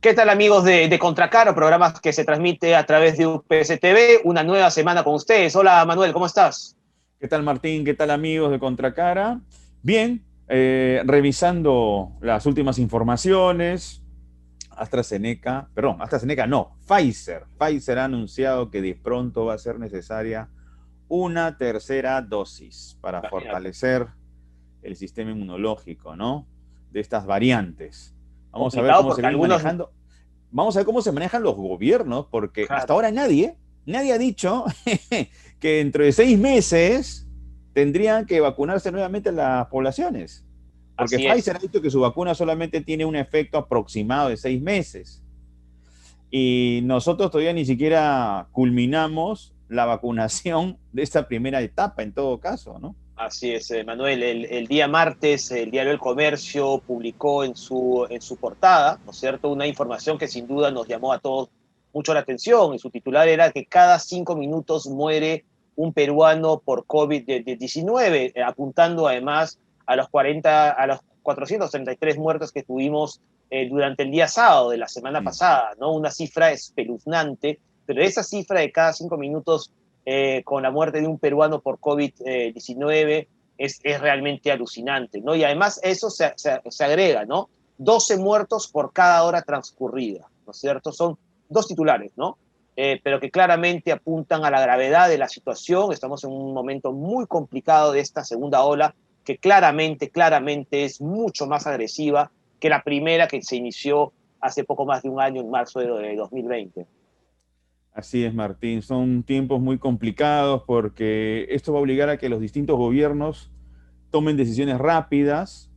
¿Qué tal, amigos de Contracaro, programa que se transmite a través de UPC TV? Una nueva semana con ustedes. Hola, Manuel, ¿cómo estás? ¿Qué tal, Martín? ¿Qué tal, amigos de Contracara? Bien, revisando las últimas informaciones. AstraZeneca no, Pfizer. Pfizer ha anunciado que de pronto va a ser necesaria una tercera dosis para Imagínate, fortalecer el sistema inmunológico, ¿no? De estas variantes. Vamos a ver complicado cómo se porque vienen algunos, manejando. Vamos a ver cómo se manejan los gobiernos, porque hasta claro, ahora nadie ha dicho que dentro de 6 meses tendrían que vacunarse nuevamente las poblaciones. Porque así es. Pfizer ha dicho que su vacuna solamente tiene un efecto aproximado de 6 meses. Y nosotros todavía ni siquiera culminamos la vacunación de esta primera etapa, en todo caso, ¿no? Así es, Manuel. El día martes, el Diario El Comercio publicó en su portada, ¿no es cierto?, una información que sin duda nos llamó a todos mucho la atención. Y su titular era que cada 5 minutos muere un peruano por COVID-19, apuntando además a los 433 muertos que tuvimos durante el día sábado de la semana Sí. pasada, ¿no? Una cifra espeluznante, pero esa cifra de cada 5 minutos con la muerte de un peruano por COVID-19 es realmente alucinante, ¿no? Y además eso se agrega, ¿no? 12 muertos por cada hora transcurrida, ¿no es cierto? Son dos titulares, ¿no? Pero que claramente apuntan a la gravedad de la situación. Estamos en un momento muy complicado de esta segunda ola, que claramente es mucho más agresiva que la primera que se inició hace poco más de un año, en marzo de 2020. Así es, Martín. Son tiempos muy complicados porque esto va a obligar a que los distintos gobiernos tomen decisiones rápidas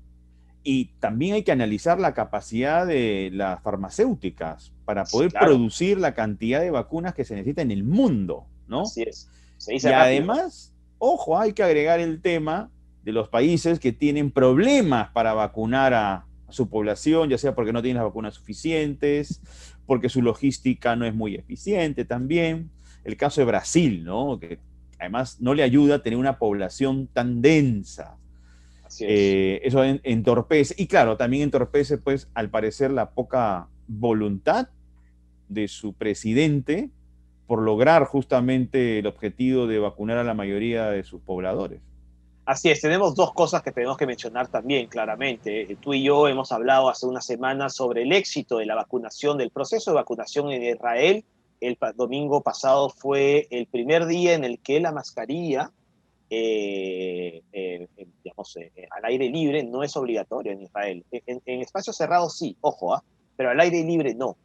y también hay que analizar la capacidad de las farmacéuticas para Sí, poder claro, producir la cantidad de vacunas que se necesita en el mundo, ¿no? así es. Se dice Y rápido, ¿no? además, ojo, hay que agregar el tema de los países que tienen problemas para vacunar a su población, ya sea porque no tienen las vacunas suficientes, porque su logística no es muy eficiente también. El caso de Brasil, ¿no? Que además no le ayuda a tener una población tan densa. Así es. Eso entorpece, y claro, también entorpece, pues, al parecer, la poca voluntad de su presidente por lograr justamente el objetivo de vacunar a la mayoría de sus pobladores. Así es, tenemos dos cosas que tenemos que mencionar también claramente. Tú y yo hemos hablado hace unas semanas sobre el éxito de la vacunación, del proceso de vacunación en Israel. El domingo pasado fue el primer día en el que la mascarilla, digamos, al aire libre no es obligatoria en Israel. En espacios cerrados sí, ojo, pero al aire libre no.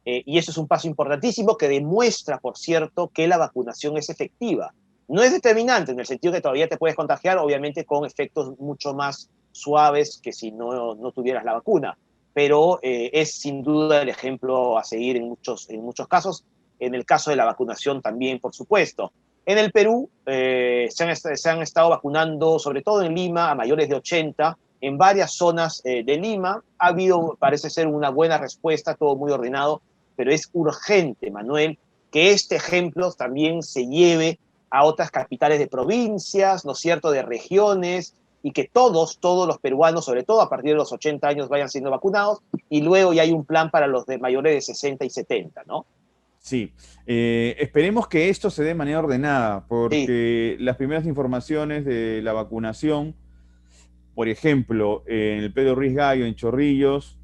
Y eso es un paso importantísimo que demuestra, por cierto, que la vacunación es efectiva. No es determinante en el sentido que todavía te puedes contagiar, obviamente con efectos mucho más suaves que si no tuvieras la vacuna, pero es sin duda el ejemplo a seguir en muchos casos. En el caso de la vacunación también, por supuesto. En el Perú se han estado vacunando, sobre todo en Lima, a mayores de 80, en varias zonas de Lima. Ha habido, parece ser, una buena respuesta, todo muy ordenado, pero es urgente, Manuel, que este ejemplo también se lleve a otras capitales de provincias, ¿no es cierto?, de regiones, y que todos los peruanos, sobre todo a partir de los 80 años, vayan siendo vacunados, y luego ya hay un plan para los de mayores de 60 y 70, ¿no? Sí, esperemos que esto se dé de manera ordenada, Sí, porque las primeras informaciones de la vacunación, por ejemplo, en el Pedro Ruiz Gallo, en Chorrillos,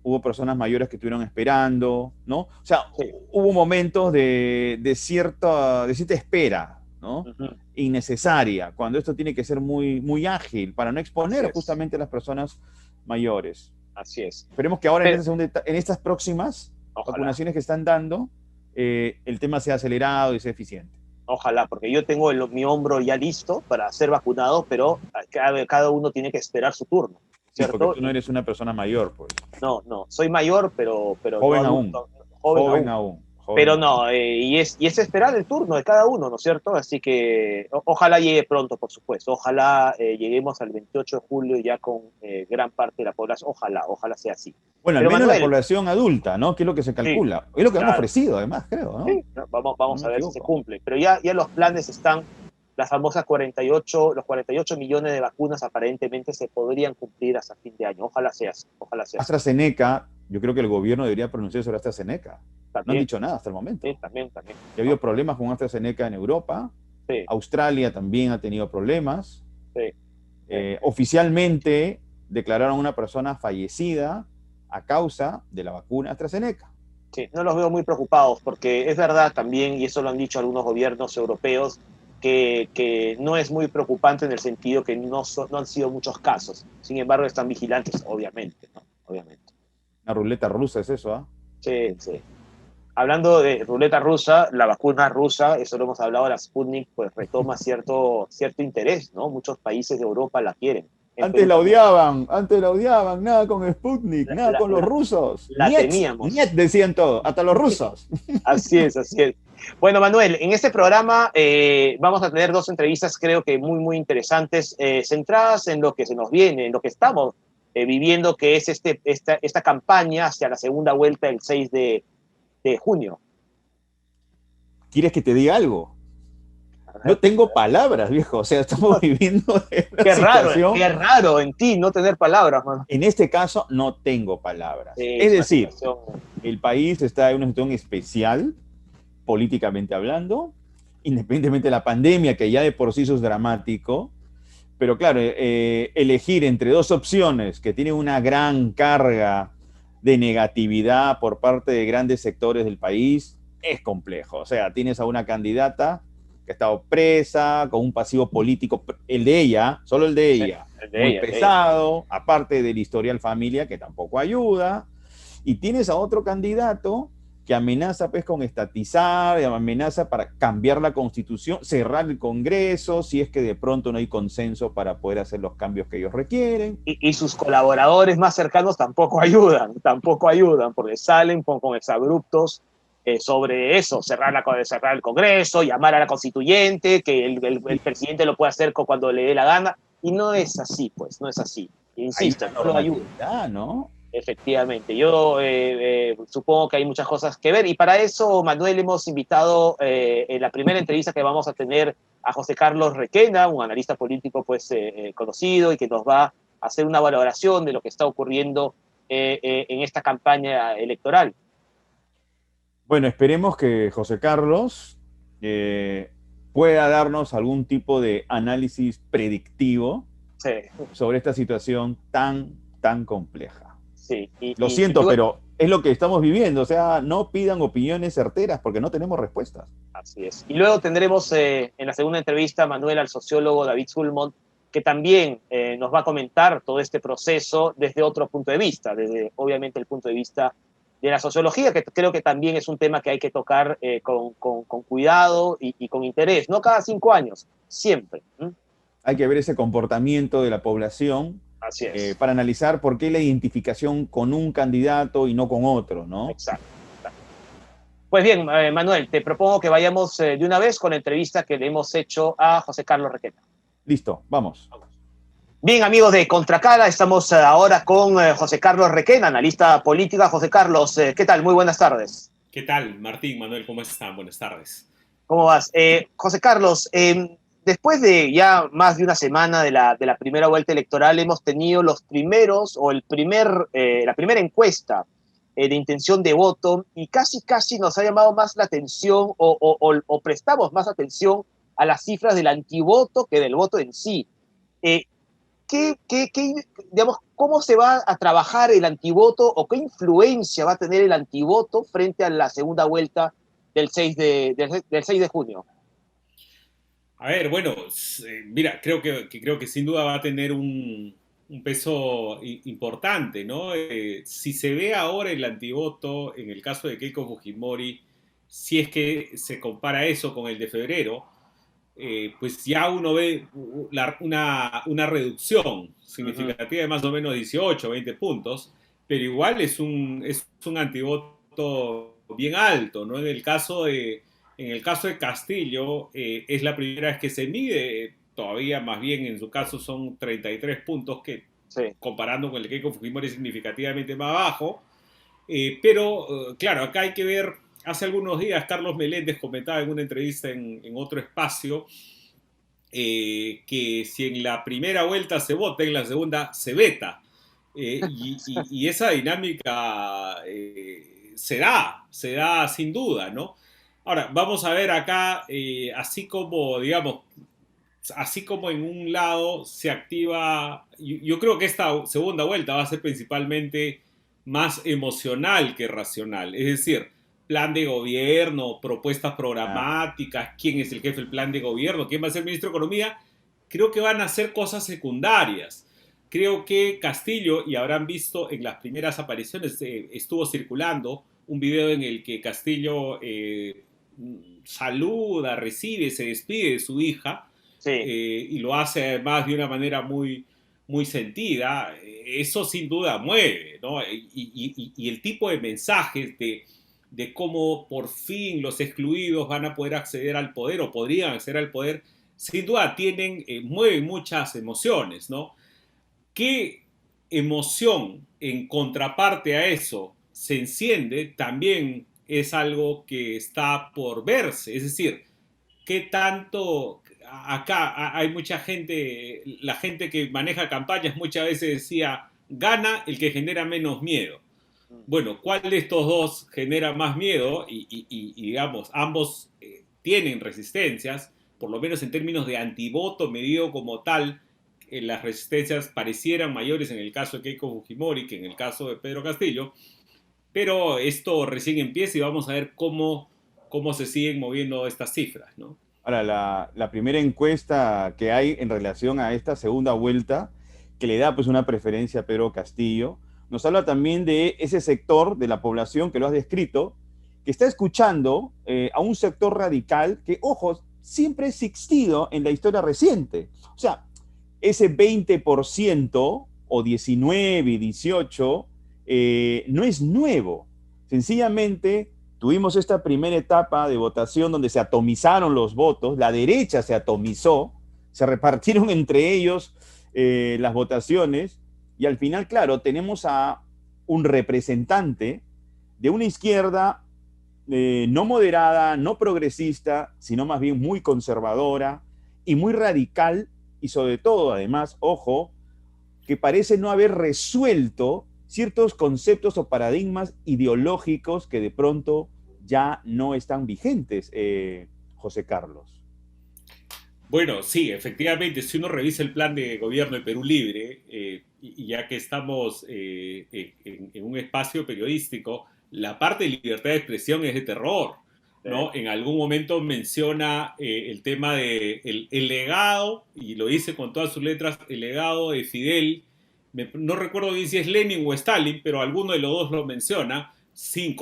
hubo personas mayores que estuvieron esperando, ¿no? O sea, sí. hubo momentos de cierta espera, ¿no? Uh -huh. Innecesaria, cuando esto tiene que ser muy, muy ágil para no Así exponer es, justamente a las personas mayores. así es. Esperemos que ahora Pero, en estas próximas ojalá. vacunaciones que están dando, el tema sea acelerado y sea eficiente. Ojalá, porque yo tengo mi hombro ya listo para ser vacunado, pero cada uno tiene que esperar su turno, Sí, porque ¿cierto? tú no eres una persona mayor, pues. No, soy mayor, pero no Joven aún, adulto, joven aún. Pero joven aún. no, y es esperar el turno de cada uno, ¿no es cierto? Así que ojalá llegue pronto, por supuesto. Ojalá lleguemos al 28 de julio ya con gran parte de la población. Ojalá sea así. Bueno, al Pero menos la Manuel, población adulta, ¿no? Que es lo que se sí, calcula. Es lo que han claro. ofrecido, además, creo, ¿no? Sí, ¿no? Vamos, No vamos me a ver si se equivoco. cumple. Pero ya los planes están, las famosas 48, los 48 millones de vacunas aparentemente se podrían cumplir hasta fin de año. Ojalá sea así, ojalá sea así. AstraZeneca Yo creo que el gobierno debería pronunciarse sobre AstraZeneca. No han También, dicho nada hasta el momento. sí, también, también. Ya ha habido problemas con AstraZeneca en Europa. Sí, Australia también ha tenido problemas. sí, sí. Oficialmente declararon a una persona fallecida a causa de la vacuna AstraZeneca. Sí, no los veo muy preocupados porque es verdad también, y eso lo han dicho algunos gobiernos europeos, que no es muy preocupante en el sentido que no han sido muchos casos. Sin embargo, están vigilantes, obviamente, ¿no? Obviamente. Una ruleta rusa es eso, ¿ah? Sí, sí. Hablando de ruleta rusa, la vacuna rusa, eso lo hemos hablado, la Sputnik, pues retoma cierto interés, ¿no? Muchos países de Europa la quieren. En Perú también. Antes la odiaban, nada con Sputnik, La, nada la, con los la, rusos. la Niet, temíamos. Niet decían todo, hasta los rusos. Así es, así es. Bueno, Manuel, en este programa vamos a tener dos entrevistas, creo que muy, muy interesantes, centradas en lo que se nos viene, en lo que estamos viviendo, que es esta campaña hacia la segunda vuelta el 6 de junio. ¿Quieres que te diga algo? No tengo palabras, viejo. O sea, estamos viviendo una situación. Qué raro en ti no tener palabras, man. En este caso, no tengo palabras. Es Es una decir, situación. el país está en una situación especial, políticamente hablando, independientemente de la pandemia, que ya de por sí eso es dramático. Pero claro, elegir entre dos opciones que tienen una gran carga de negatividad por parte de grandes sectores del país es complejo. O sea, tienes a una candidata que ha estado presa, con un pasivo político, el de ella, solo el de ella, El de muy ella, el de ella. pesado, aparte del historial familia que tampoco ayuda. Y tienes a otro candidato que amenaza pues con estatizar, amenaza para cambiar la constitución, cerrar el Congreso, si es que de pronto no hay consenso para poder hacer los cambios que ellos requieren. Y sus colaboradores más cercanos tampoco ayudan, porque salen con exabruptos sobre eso, cerrar el Congreso, llamar a la constituyente, que el presidente lo puede hacer cuando le dé la gana, y no es así, pues, no es así. Hay Insisto, una no lo ayuda. normatividad, ¿no? Efectivamente, yo supongo que hay muchas cosas que ver y para eso, Manuel, hemos invitado en la primera entrevista que vamos a tener a José Carlos Requena, un analista político pues conocido y que nos va a hacer una valoración de lo que está ocurriendo en esta campaña electoral. Bueno, esperemos que José Carlos pueda darnos algún tipo de análisis predictivo Sí, sobre esta situación tan compleja. sí. Lo siento, pero es lo que estamos viviendo. O sea, no pidan opiniones certeras porque no tenemos respuestas. Así es. Y luego tendremos en la segunda entrevista, Manuel, al sociólogo David Sulmont, que también nos va a comentar todo este proceso desde otro punto de vista, desde obviamente el punto de vista de la sociología, que creo que también es un tema que hay que tocar con cuidado y con interés, no cada 5 años, siempre. Hay que ver ese comportamiento de la población Así es. para analizar por qué la identificación con un candidato y no con otro, ¿no? Exacto. Pues bien, Manuel, te propongo que vayamos de una vez con la entrevista que le hemos hecho a José Carlos Requena. Listo, vamos. Bien, amigos de Contracara, estamos ahora con José Carlos Requena, analista política. José Carlos, ¿qué tal? Muy buenas tardes. ¿Qué tal, Martín, Manuel? ¿Cómo están? Buenas tardes. ¿Cómo vas? José Carlos, después de ya más de una semana de la primera vuelta electoral, hemos tenido los primeros, o la primera encuesta de intención de voto, y casi nos ha llamado más la atención, o prestamos más atención a las cifras del antivoto que del voto en sí. Digamos, ¿cómo se va a trabajar el antivoto o qué influencia va a tener el antivoto frente a la segunda vuelta del 6 de junio? A ver, bueno, mira, creo que sin duda va a tener un peso importante, ¿no? Si se ve ahora el antivoto, en el caso de Keiko Fujimori, si es que se compara eso con el de febrero, pues ya uno ve una reducción significativa de más o menos 18, 20 puntos, pero igual es un antivoto bien alto, ¿no? En el caso de Castillo, es la primera vez que se mide, todavía más bien en su caso son 33 puntos, que Sí. comparando con el Keiko Fujimori es significativamente más bajo, pero claro, acá hay que ver. Hace algunos días Carlos Meléndez comentaba en una entrevista en otro espacio que si en la primera vuelta se vota, en la segunda se veta. Y esa dinámica se da sin duda, ¿no? Ahora, vamos a ver acá, así como, digamos, así como en un lado se activa, yo creo que esta segunda vuelta va a ser principalmente más emocional que racional. Es decir, plan de gobierno, propuestas Ah, programáticas, quién es el jefe del plan de gobierno, quién va a ser ministro de Economía, creo que van a ser cosas secundarias. Creo que Castillo, y habrán visto en las primeras apariciones, estuvo circulando un video en el que Castillo saluda, recibe, se despide de su hija, Sí, y lo hace además de una manera muy sentida. Eso sin duda mueve, ¿no? Y el tipo de mensajes de cómo por fin los excluidos van a poder acceder al poder o podrían acceder al poder, sin duda mueven muchas emociones, ¿no? ¿Qué emoción en contraparte a eso se enciende? También es algo que está por verse. Es decir, qué tanto acá hay mucha gente, la gente que maneja campañas muchas veces decía, gana el que genera menos miedo. Bueno, ¿cuál de estos dos genera más miedo? Digamos, ambos tienen resistencias, por lo menos en términos de antivoto medido como tal, las resistencias parecieran mayores en el caso de Keiko Fujimori que en el caso de Pedro Castillo, pero esto recién empieza y vamos a ver cómo se siguen moviendo estas cifras, ¿no? ahora, la primera encuesta que hay en relación a esta segunda vuelta, que le da pues una preferencia a Pedro Castillo, nos habla también de ese sector de la población que lo has descrito, que está escuchando a un sector radical que, ojo, siempre ha existido en la historia reciente. O sea, ese 20% o 19 y 18 no es nuevo. Sencillamente tuvimos esta primera etapa de votación donde se atomizaron los votos, la derecha se atomizó, se repartieron entre ellos las votaciones y al final, claro, tenemos a un representante de una izquierda no moderada, no progresista, sino más bien muy conservadora y muy radical y sobre todo, además, ojo, que parece no haber resuelto ciertos conceptos o paradigmas ideológicos que de pronto ya no están vigentes, José Carlos. Bueno, sí, efectivamente, si uno revisa el plan de gobierno de Perú Libre, y ya que estamos en un espacio periodístico, la parte de libertad de expresión es de terror, ¿no? En algún momento menciona el tema de el legado, y lo dice con todas sus letras, el legado de Fidel. No recuerdo bien si es Lenin o Stalin, pero alguno de los dos lo menciona, sin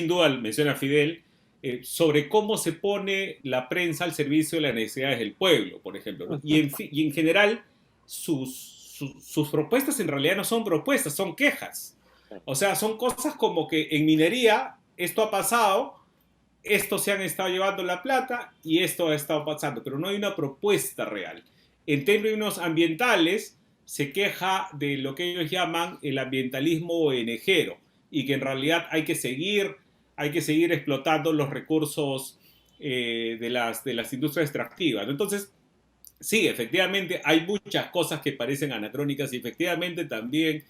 duda menciona a Fidel, sobre cómo se pone la prensa al servicio de las necesidades del pueblo, por ejemplo, ¿no? Y en general, sus propuestas en realidad no son propuestas, son quejas. O sea, son cosas como que en minería esto ha pasado, estos se han estado llevando la plata y esto ha estado pasando, pero no hay una propuesta real. En términos ambientales, se queja de lo que ellos llaman el ambientalismo ONGero y que en realidad hay que seguir explotando los recursos de las industrias extractivas. Entonces, sí, efectivamente hay muchas cosas que parecen anacrónicas y efectivamente también,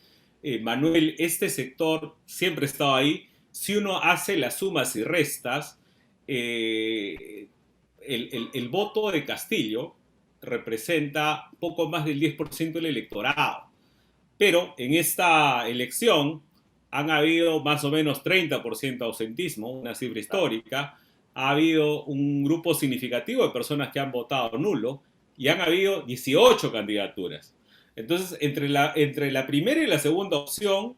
Manuel, este sector siempre ha estado ahí. Si uno hace las sumas y restas, el voto de Castillo representa poco más del 10% del electorado. Pero en esta elección han habido más o menos 30% de ausentismo, una cifra histórica. Ha habido un grupo significativo de personas que han votado nulo y han habido 18 candidaturas. Entonces, entre la primera y la segunda opción,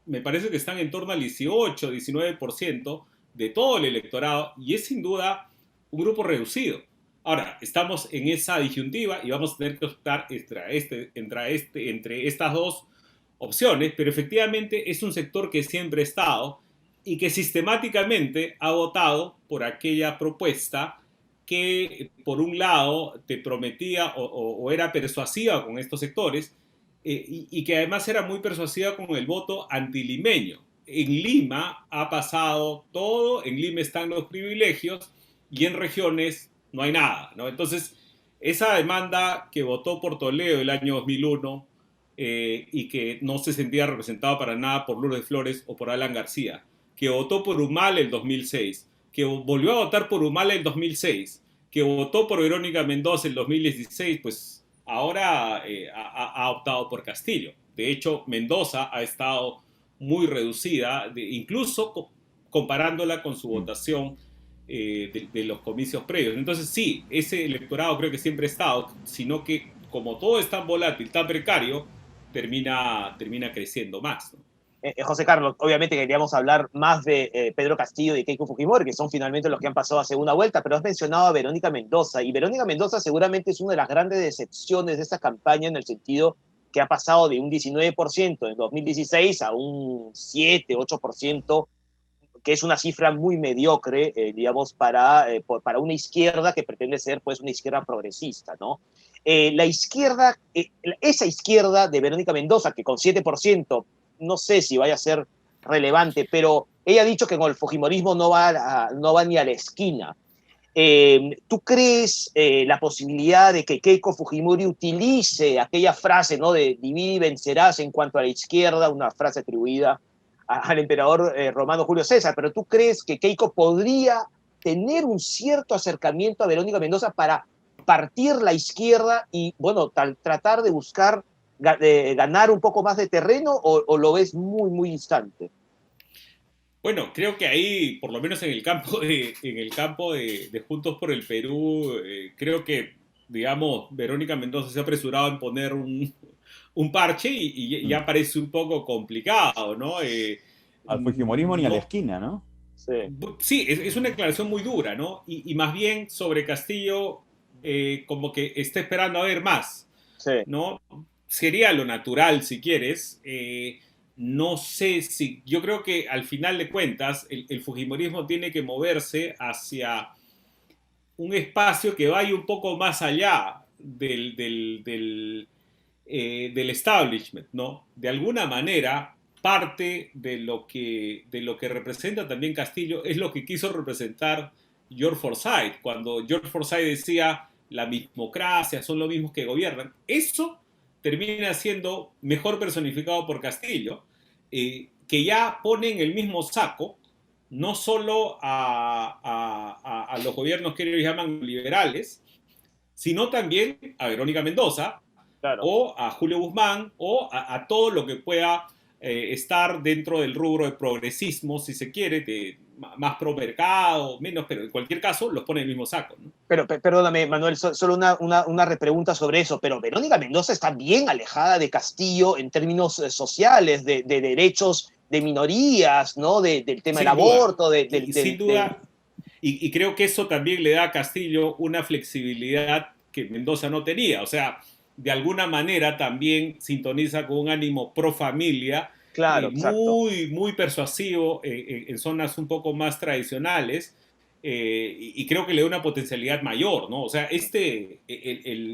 me parece que están en torno al 18, 19% de todo el electorado y es sin duda un grupo reducido. Ahora, estamos en esa disyuntiva y vamos a tener que optar entre estas dos opciones, pero efectivamente es un sector que siempre ha estado y que sistemáticamente ha votado por aquella propuesta que por un lado te prometía o era persuasiva con estos sectores, y que además era muy persuasiva con el voto antilimeño. En Lima ha pasado todo, en Lima están los privilegios y en regiones no hay nada, ¿no? Entonces, esa demanda que votó por Toledo el año 2001 y que no se sentía representado para nada por Lourdes Flores o por Alan García, que votó por Humala en 2006, que volvió a votar por Humala en 2006, que votó por Verónica Mendoza en 2016, pues ahora ha optado por Castillo. De hecho, Mendoza ha estado muy reducida, incluso comparándola con su votación de los comicios previos. Entonces sí, ese electorado creo que siempre ha estado, sino que como todo es tan volátil, tan precario, termina creciendo más, ¿no? José Carlos, obviamente queríamos hablar más de Pedro Castillo y Keiko Fujimori, que son finalmente los que han pasado a segunda vuelta, pero has mencionado a Verónica Mendoza, y Verónica Mendoza seguramente es una de las grandes decepciones de esta campaña, en el sentido que ha pasado de un 19% en 2016 a un 7-8%, que es una cifra muy mediocre, digamos, para una izquierda que pretende ser, pues, una izquierda progresista, ¿no? La izquierda, esa izquierda de Verónica Mendoza, que con 7%, no sé si vaya a ser relevante, pero ella ha dicho que con el fujimorismo no va ni a la esquina. ¿Tú crees la posibilidad de que Keiko Fujimori utilice aquella frase, ¿no?, de divide y vencerás en cuanto a la izquierda, una frase atribuida al emperador romano Julio César? Pero ¿tú crees que Keiko podría tener un cierto acercamiento a Verónica Mendoza para partir la izquierda y, bueno, tratar de buscar ganar un poco más de terreno, o lo ves muy, muy distante? Bueno, creo que ahí, por lo menos en el campo de Juntos por el Perú, creo que, digamos, Verónica Mendoza se ha apresurado en poner un parche y ya parece un poco complicado, ¿no? Al fujimorismo ni a la No, esquina, ¿no? Sí. sí, es una declaración muy dura, ¿no? Y más bien sobre Castillo, como que está esperando a ver más, Sí. ¿no? Sería lo natural, si quieres. No sé si, yo creo que al final de cuentas, el fujimorismo tiene que moverse hacia un espacio que vaya un poco más allá del establishment, ¿no? De alguna manera, parte de lo que representa también Castillo es lo que quiso representar George Forsyth, cuando George Forsyth decía la mismocracia, son los mismos que gobiernan. Eso termina siendo mejor personificado por Castillo, que ya pone en el mismo saco no solo a los gobiernos que ellos llaman liberales, sino también a Verónica Mendoza, Claro. o a Julio Guzmán, o a todo lo que pueda estar dentro del rubro de progresismo, si se quiere, de más pro mercado, menos, pero en cualquier caso los pone en el mismo saco, ¿no? Pero perdóname, Manuel, solo una repregunta sobre eso, pero Verónica Mendoza está bien alejada de Castillo en términos sociales, de derechos de minorías, ¿no? Del tema del Sin duda, aborto, sin duda, y creo que eso también le da a Castillo una flexibilidad que Mendoza no tenía, o sea, de alguna manera también sintoniza con un ánimo pro familia, Claro, exacto. muy, muy persuasivo en zonas un poco más tradicionales, y creo que le da una potencialidad mayor, ¿no? O sea,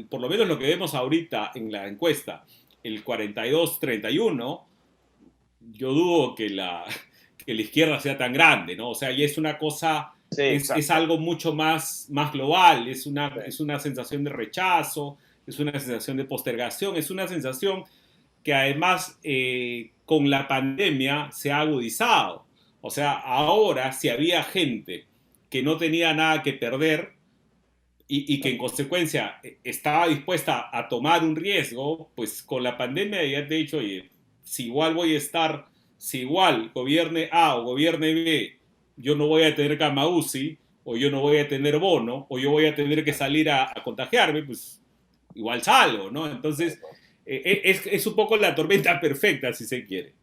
por lo menos lo que vemos ahorita en la encuesta, el 42-31, yo dudo que la izquierda sea tan grande, ¿no? O sea, y es una cosa, Sí, es exacto. algo mucho más global, es una, Sí. es una sensación de rechazo, es una sensación de postergación, es una sensación que además con la pandemia se ha agudizado. O sea, ahora si había gente que no tenía nada que perder y que en consecuencia estaba dispuesta a tomar un riesgo, pues con la pandemia ya te he dicho, oye, si igual voy a estar, si igual gobierne A o gobierne B, yo no voy a tener cama UCI, o yo no voy a tener bono, o yo voy a tener que salir a contagiarme, pues igual salgo, ¿no? Entonces, es un poco la tormenta perfecta, si se quiere.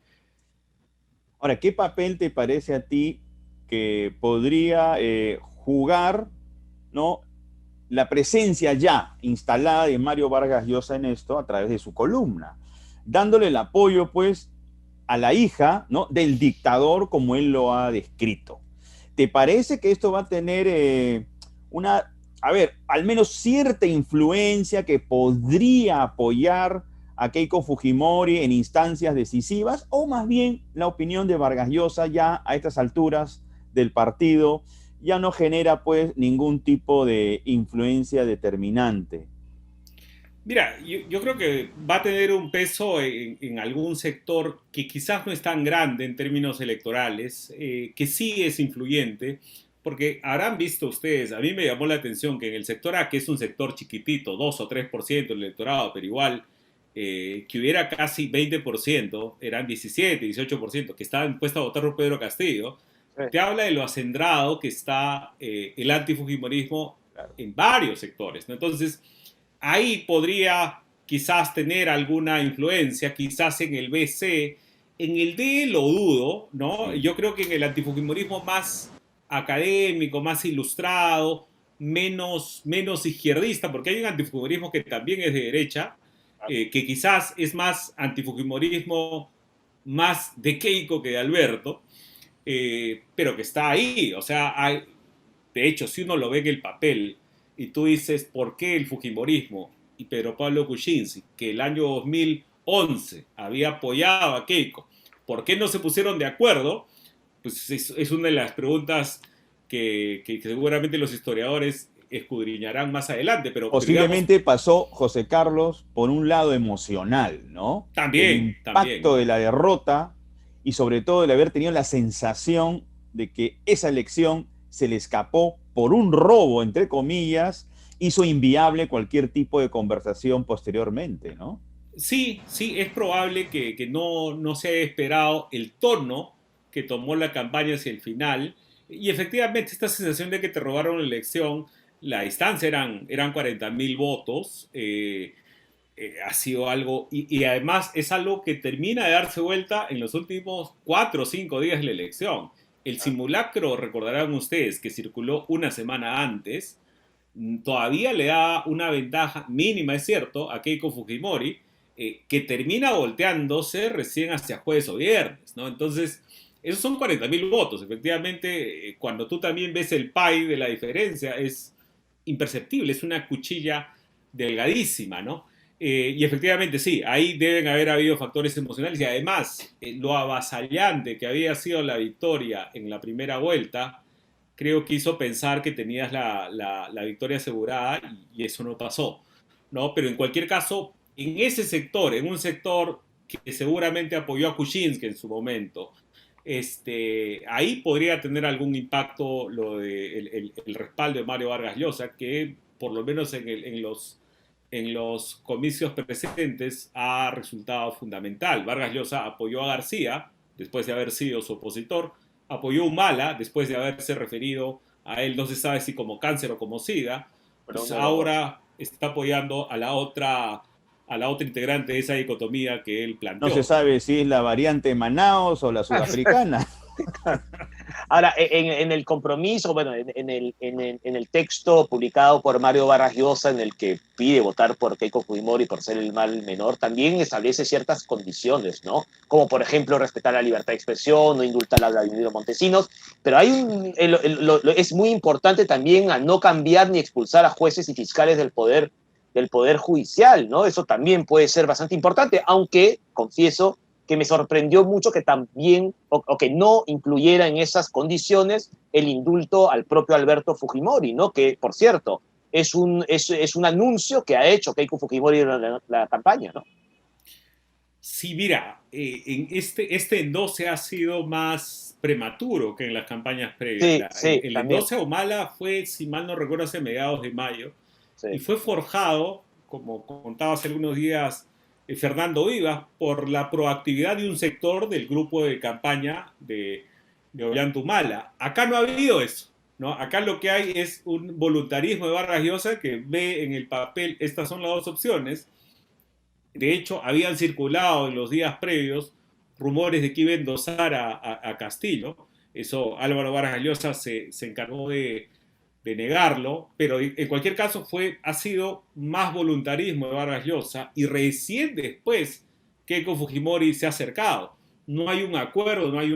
Ahora, ¿qué papel te parece a ti que podría jugar, ¿no?, la presencia ya instalada de Mario Vargas Llosa en esto a través de su columna, dándole el apoyo, pues, a la hija, ¿no?, del dictador como él lo ha descrito? ¿Te parece que esto va a tener al menos cierta influencia que podría apoyar a Keiko Fujimori en instancias decisivas, o más bien la opinión de Vargas Llosa ya a estas alturas del partido ya no genera pues ningún tipo de influencia determinante? Mira, yo creo que va a tener un peso en algún sector que quizás no es tan grande en términos electorales, que sí es influyente, porque habrán visto ustedes, a mí me llamó la atención que en el sector A, que es un sector chiquitito, 2 o 3% del electorado, pero igual, que hubiera casi 20%, eran 17, 18%, que estaban dispuestos a votar por Pedro Castillo, Sí. te habla de lo acendrado que está el antifujimorismo Claro. en varios sectores, ¿no? Entonces, ahí podría quizás tener alguna influencia, quizás en el BC. En el D lo dudo, ¿no? Sí. Yo creo que en el antifujimorismo más académico, más ilustrado, menos izquierdista, porque hay un antifujimorismo que también es de derecha, que quizás es más antifujimorismo más de Keiko que de Alberto, pero que está ahí. O sea, de hecho, si uno lo ve en el papel y tú dices, ¿por qué el Fujimorismo y Pedro Pablo Kuczynski, que el año 2011 había apoyado a Keiko, ¿por qué no se pusieron de acuerdo? Pues es una de las preguntas que seguramente los historiadores escudriñarán más adelante, pero digamos, Posiblemente pasó José Carlos por un lado emocional, ¿no? El también. impacto de la derrota y sobre todo el haber tenido la sensación de que esa elección se le escapó por un robo, entre comillas, hizo inviable cualquier tipo de conversación posteriormente, ¿no? Sí, sí, es probable que no se haya esperado el tono que tomó la campaña hacia el final. Y efectivamente, esta sensación de que te robaron la elección, la distancia eran 40.000 votos, ha sido algo, y además es algo que termina de darse vuelta en los últimos 4 o 5 días de la elección. El simulacro, recordarán ustedes, que circuló una semana antes, todavía le da una ventaja mínima, es cierto, a Keiko Fujimori, que termina volteándose recién hacia jueves o viernes, ¿no? Entonces, esos son 40.000 votos. Efectivamente, cuando tú también ves el pie de la diferencia, es imperceptible, es una cuchilla delgadísima, ¿no? Y efectivamente, sí, ahí deben haber habido factores emocionales y además lo avasallante que había sido la victoria en la primera vuelta, creo que hizo pensar que tenías la victoria asegurada y eso no pasó, ¿no? Pero en cualquier caso, en ese sector, en un sector que seguramente apoyó a Kuczynski en su momento, ahí podría tener algún impacto lo de el respaldo de Mario Vargas Llosa, que por lo menos en los comicios presentes ha resultado fundamental. Vargas Llosa apoyó a García, después de haber sido su opositor, apoyó a Humala, después de haberse referido a él, no se sabe si como cáncer o como SIDA, Pero pues uno de los dos. ahora está apoyando a la otra integrante de esa dicotomía que él No se planteó, ¿no? sabe si es la variante Manaus o la sudafricana. Ahora, en el compromiso, bueno, en el texto publicado por Mario Vargas Llosa, en el que pide votar por Keiko Fujimori por ser el mal menor, también establece ciertas condiciones, ¿no? Como por ejemplo respetar la libertad de expresión, no indultar a Vladimiro Montesinos, pero es muy importante también a no cambiar ni expulsar a jueces y fiscales del poder judicial, ¿no? Eso también puede ser bastante importante, aunque, confieso, que me sorprendió mucho que también, o que no incluyera en esas condiciones el indulto al propio Alberto Fujimori, ¿no? Que, por cierto, es un anuncio que ha hecho Keiko Fujimori en la campaña, ¿no? Sí, mira, en este endoce ha sido más prematuro que en las campañas previas. Sí, sí, El también. endoce a Humala fue, si mal no recuerdo, hace mediados de mayo y Sí. fue forjado, como contaba hace algunos días Fernando Vivas, por la proactividad de un sector del grupo de campaña de Ollanta Humala. Acá no ha habido eso, ¿no? Acá lo que hay es un voluntarismo de Vargas Llosa que ve en el papel, estas son las dos opciones. De hecho, habían circulado en los días previos rumores de que iba a endosar a Castillo. Eso Álvaro Vargas Llosa se encargó de negarlo, pero en cualquier caso ha sido más voluntarismo de Vargas Llosa y recién después Keiko Fujimori se ha acercado. No hay un acuerdo, no hay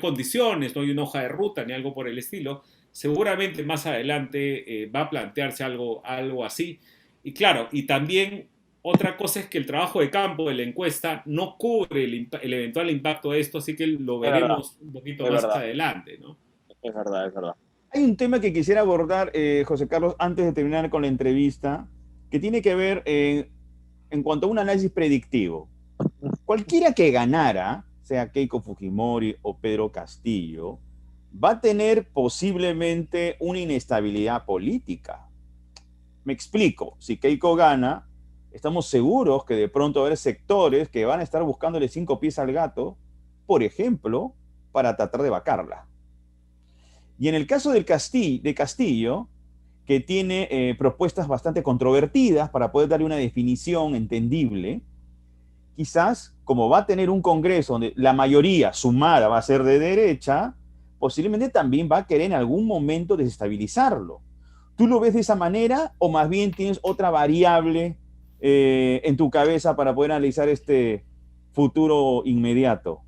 condiciones, no hay una hoja de ruta ni algo por el estilo. Seguramente más adelante va a plantearse algo así. Y claro, y también otra cosa es que el trabajo de campo de la encuesta no cubre el eventual impacto de esto, así que lo Es verdad, veremos un poquito es más verdad, adelante, ¿no? es verdad, es verdad. Hay un tema que quisiera abordar, José Carlos, antes de terminar con la entrevista, que tiene que ver en cuanto a un análisis predictivo. Cualquiera que ganara, sea Keiko Fujimori o Pedro Castillo, va a tener posiblemente una inestabilidad política. Me explico, si Keiko gana, estamos seguros que de pronto va a haber sectores que van a estar buscándole 5 pies al gato, por ejemplo, para tratar de vacarla. Y en el caso de Castillo, que tiene propuestas bastante controvertidas para poder darle una definición entendible, quizás como va a tener un Congreso donde la mayoría sumada va a ser de derecha, posiblemente también va a querer en algún momento desestabilizarlo. ¿Tú lo ves de esa manera o más bien tienes otra variable en tu cabeza para poder analizar este futuro inmediato?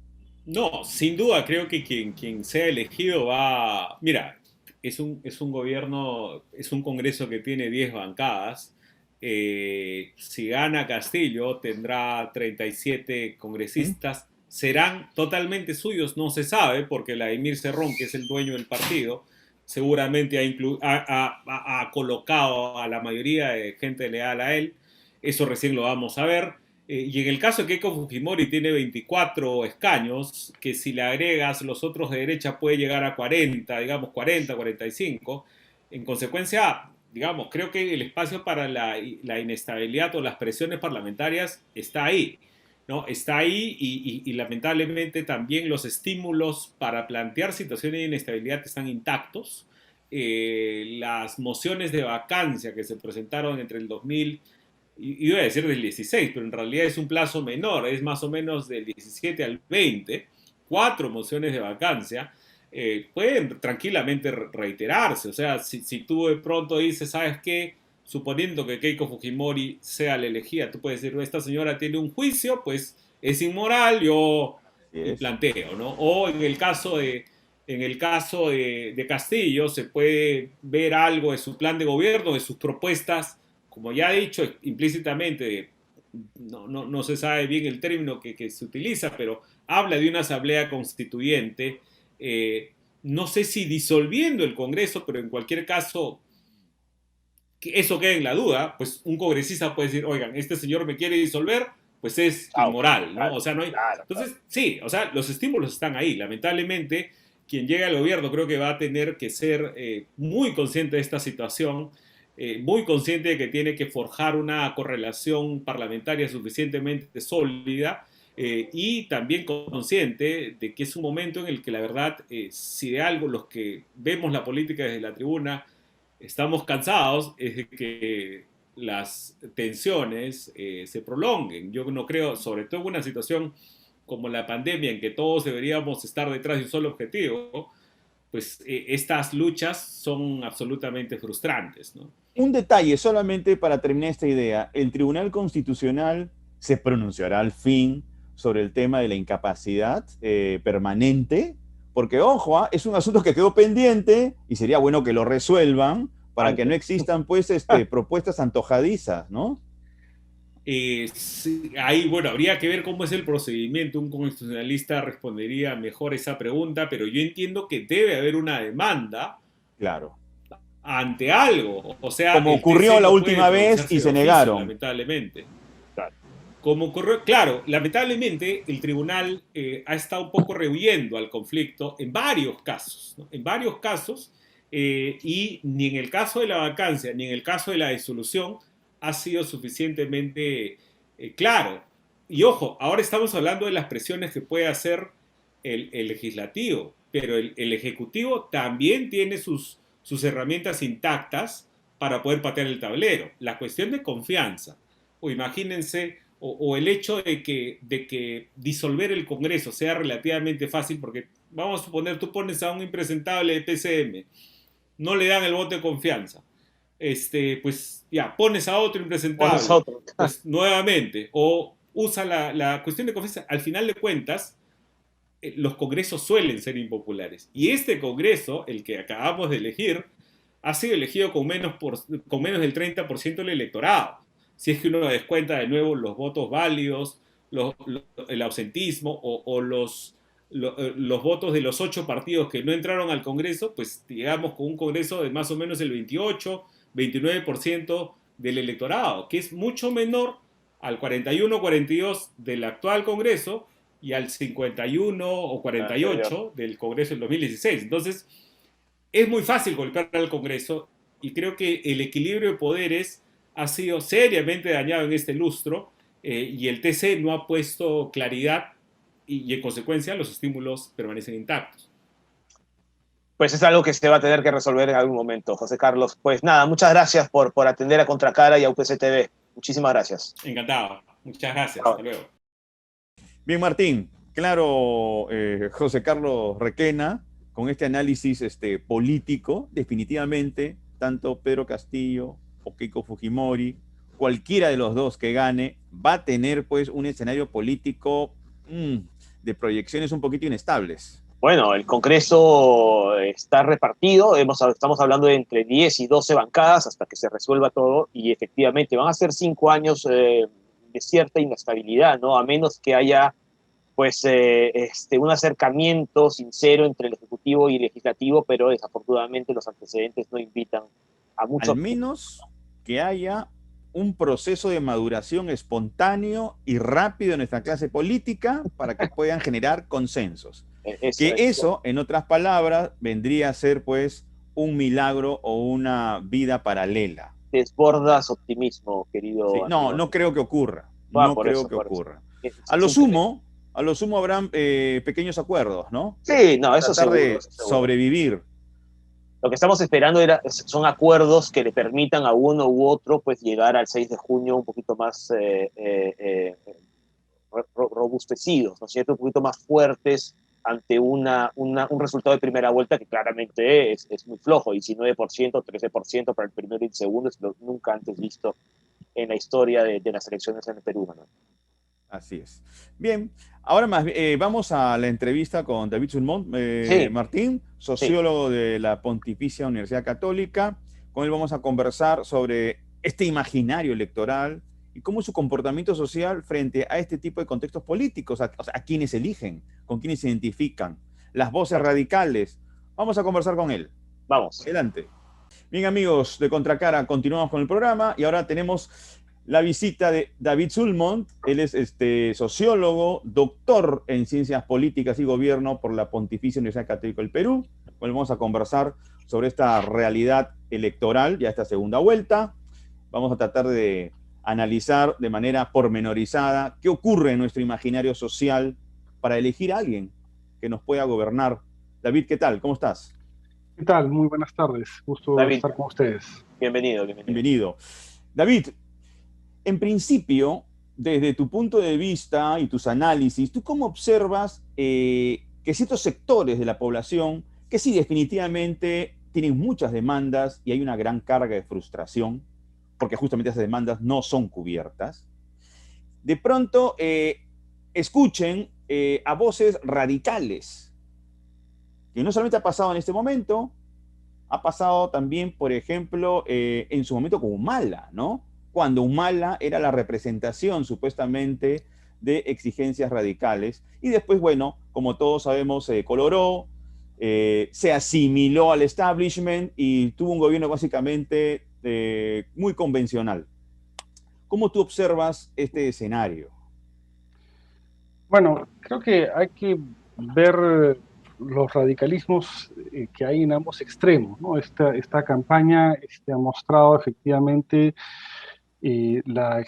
No, sin duda creo que quien sea elegido va... Mira, es un gobierno, es un Congreso que tiene 10 bancadas. Si gana Castillo, tendrá 37 congresistas. ¿Serán totalmente suyos? No se sabe, porque Vladimir Cerrón, que es el dueño del partido, seguramente ha colocado a la mayoría de gente leal a él. Eso recién lo vamos a ver. Y en el caso de Keiko Fujimori tiene 24 escaños, que si le agregas los otros de derecha puede llegar a 40, digamos 40, 45. En consecuencia, digamos, creo que el espacio para la inestabilidad o las presiones parlamentarias está ahí, ¿no? Está ahí y lamentablemente también los estímulos para plantear situaciones de inestabilidad están intactos. Las mociones de vacancia que se presentaron entre el 2000 iba a decir del 16, pero en realidad es un plazo menor, es más o menos del 17 al 20, 4 mociones de vacancia, pueden tranquilamente reiterarse. O sea, si tú de pronto dices, ¿sabes qué? Suponiendo que Keiko Fujimori sea la elegida, tú puedes decir, esta señora tiene un juicio, pues es inmoral, yo y Es. planteo, ¿no? O en el caso de Castillo, se puede ver algo de su plan de gobierno, de sus propuestas, como ya he dicho implícitamente, no se sabe bien el término que se utiliza, pero habla de una asamblea constituyente, no sé si disolviendo el Congreso, pero en cualquier caso, que eso queda en la duda, pues un congresista puede decir, oigan, este señor me quiere disolver, pues es Chao, inmoral, ¿no? claro, O sea, no hay... claro, claro. Entonces, sí, o sea, los estímulos están ahí. Lamentablemente, quien llega al gobierno creo que va a tener que ser muy consciente de esta situación, muy consciente de que tiene que forjar una correlación parlamentaria suficientemente sólida, y también consciente de que es un momento en el que la verdad, si de algo los que vemos la política desde la tribuna estamos cansados, es de que las tensiones se prolonguen. Yo no creo, sobre todo en una situación como la pandemia, en que todos deberíamos estar detrás de un solo objetivo, pues estas luchas son absolutamente frustrantes, ¿no? Un detalle solamente para terminar esta idea. El Tribunal Constitucional se pronunciará al fin sobre el tema de la incapacidad permanente, porque, ojo, es un asunto que quedó pendiente y sería bueno que lo resuelvan para que no Antes. existan, pues, propuestas antojadizas, ¿no? Sí, ahí, bueno, habría que ver cómo es el procedimiento. Un constitucionalista respondería mejor esa pregunta, pero yo entiendo que debe haber una demanda Claro. ante algo. O sea, Como el ocurrió TC la no puede última vez y pronunciarse de se oficio, negaron. lamentablemente. Claro. Como ocurrió, claro, lamentablemente el tribunal ha estado un poco rehuyendo al conflicto en varios casos, ¿no? En varios casos, y ni en el caso de la vacancia, ni en el caso de la disolución ha sido suficientemente claro. Y ojo, ahora estamos hablando de las presiones que puede hacer el legislativo, pero el ejecutivo también tiene sus herramientas intactas para poder patear el tablero. La cuestión de confianza, o imagínense, o el hecho de que disolver el Congreso sea relativamente fácil, porque vamos a suponer, tú pones a un impresentable de PCM, no le dan el voto de confianza, pues ya, pones a otro Pones impresentable, otro. pues nuevamente, o usa la cuestión de confianza. Al final de cuentas, los congresos suelen ser impopulares, y este Congreso, el que acabamos de elegir, ha sido elegido con menos del 30% del electorado. Si es que uno descuenta de nuevo los votos válidos, el ausentismo o los los votos de los 8 partidos que no entraron al Congreso, pues llegamos con un Congreso de más o menos el 28, 29% del electorado, que es mucho menor al 41-42 del actual Congreso y al 51 o 48 del Congreso del 2016. Entonces, es muy fácil golpear al Congreso y creo que el equilibrio de poderes ha sido seriamente dañado en este lustro y el TC no ha puesto claridad y en consecuencia los estímulos permanecen intactos. Pues es algo que se va a tener que resolver en algún momento, José Carlos. Pues nada, muchas gracias por atender a Contracara y a UPC TV. Muchísimas gracias. Encantado. Muchas gracias. Hasta luego. Bien, Martín. Claro, José Carlos Requena, con este análisis político, definitivamente, tanto Pedro Castillo o Keiko Fujimori, cualquiera de los dos que gane, va a tener pues un escenario político de proyecciones un poquito inestables. Bueno, el Congreso está repartido, estamos hablando de entre 10 y 12 bancadas hasta que se resuelva todo, y efectivamente van a ser 5 años de cierta inestabilidad, ¿no? A menos que haya pues un acercamiento sincero entre el Ejecutivo y el Legislativo, pero desafortunadamente los antecedentes no invitan a mucho. Al menos que haya un proceso de maduración espontáneo y rápido en nuestra clase política para que puedan generar consensos. Eso, en otras palabras, vendría a ser pues un milagro o una vida paralela. Desbordas optimismo, querido. Sí, no creo que ocurra. No creo que ocurra. A lo sumo habrán pequeños acuerdos, ¿no? Sí, no, eso tratar seguro, de sobrevivir. Lo que estamos esperando son acuerdos que le permitan a uno u otro pues llegar al 6 de junio un poquito más robustecidos, ¿no es cierto? Un poquito más fuertes ante un resultado de primera vuelta que claramente es muy flojo, 19%, 13% para el primero y el segundo, es lo nunca antes visto en la historia de las elecciones en el Perú, ¿no? Así es. Bien, ahora vamos a la entrevista con David Sulmont, sí. Martín, sociólogo de la Pontificia Universidad Católica. Con él vamos a conversar sobre este imaginario electoral y cómo es su comportamiento social frente a este tipo de contextos políticos, a quienes eligen, con quienes se identifican, las voces radicales. Vamos a conversar con él. Vamos. Adelante. Bien, amigos de Contracara, continuamos con el programa y ahora tenemos la visita de David Sulmont. Él es sociólogo, doctor en Ciencias Políticas y Gobierno por la Pontificia Universidad Católica del Perú. Bueno, vamos a conversar sobre esta realidad electoral, ya esta segunda vuelta. Vamos a tratar de analizar de manera pormenorizada qué ocurre en nuestro imaginario social para elegir a alguien que nos pueda gobernar. David, ¿qué tal? ¿Cómo estás? ¿Qué tal? Muy buenas tardes. Gusto estar con ustedes. Bienvenido. David, en principio, desde tu punto de vista y tus análisis, ¿tú cómo observas que ciertos sectores de la población, que sí definitivamente tienen muchas demandas y hay una gran carga de frustración, porque justamente esas demandas no son cubiertas, de pronto escuchen a voces radicales, que no solamente ha pasado en este momento, ha pasado también, por ejemplo, en su momento con Humala, ¿no? Cuando Humala era la representación supuestamente de exigencias radicales. Y después, bueno, como todos sabemos, se coloró, se asimiló al establishment y tuvo un gobierno básicamente muy convencional. ¿Cómo tú observas este escenario? Bueno, creo que hay que ver los radicalismos que hay en ambos extremos, ¿no? Esta campaña ha mostrado efectivamente la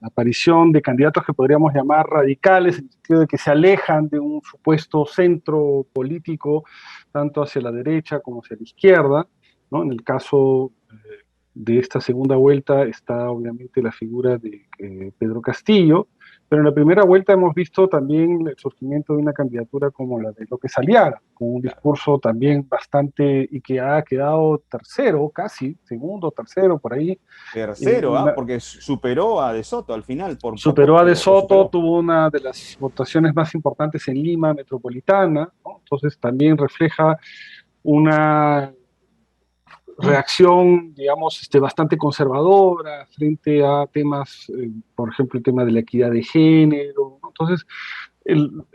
aparición de candidatos que podríamos llamar radicales, en el sentido de que se alejan de un supuesto centro político, tanto hacia la derecha como hacia la izquierda, ¿no? En el caso de esta segunda vuelta está obviamente la figura de Pedro Castillo, pero en la primera vuelta hemos visto también el surgimiento de una candidatura como la de López Aliaga, con un discurso también bastante, y que ha quedado tercero, casi, segundo, tercero, por ahí. Tercero, porque superó a De Soto al final. Superó a De Soto, tuvo una de las votaciones más importantes en Lima metropolitana, ¿no? Entonces también refleja una reacción, digamos, bastante conservadora frente a temas, por ejemplo, el tema de la equidad de género, ¿no? Entonces,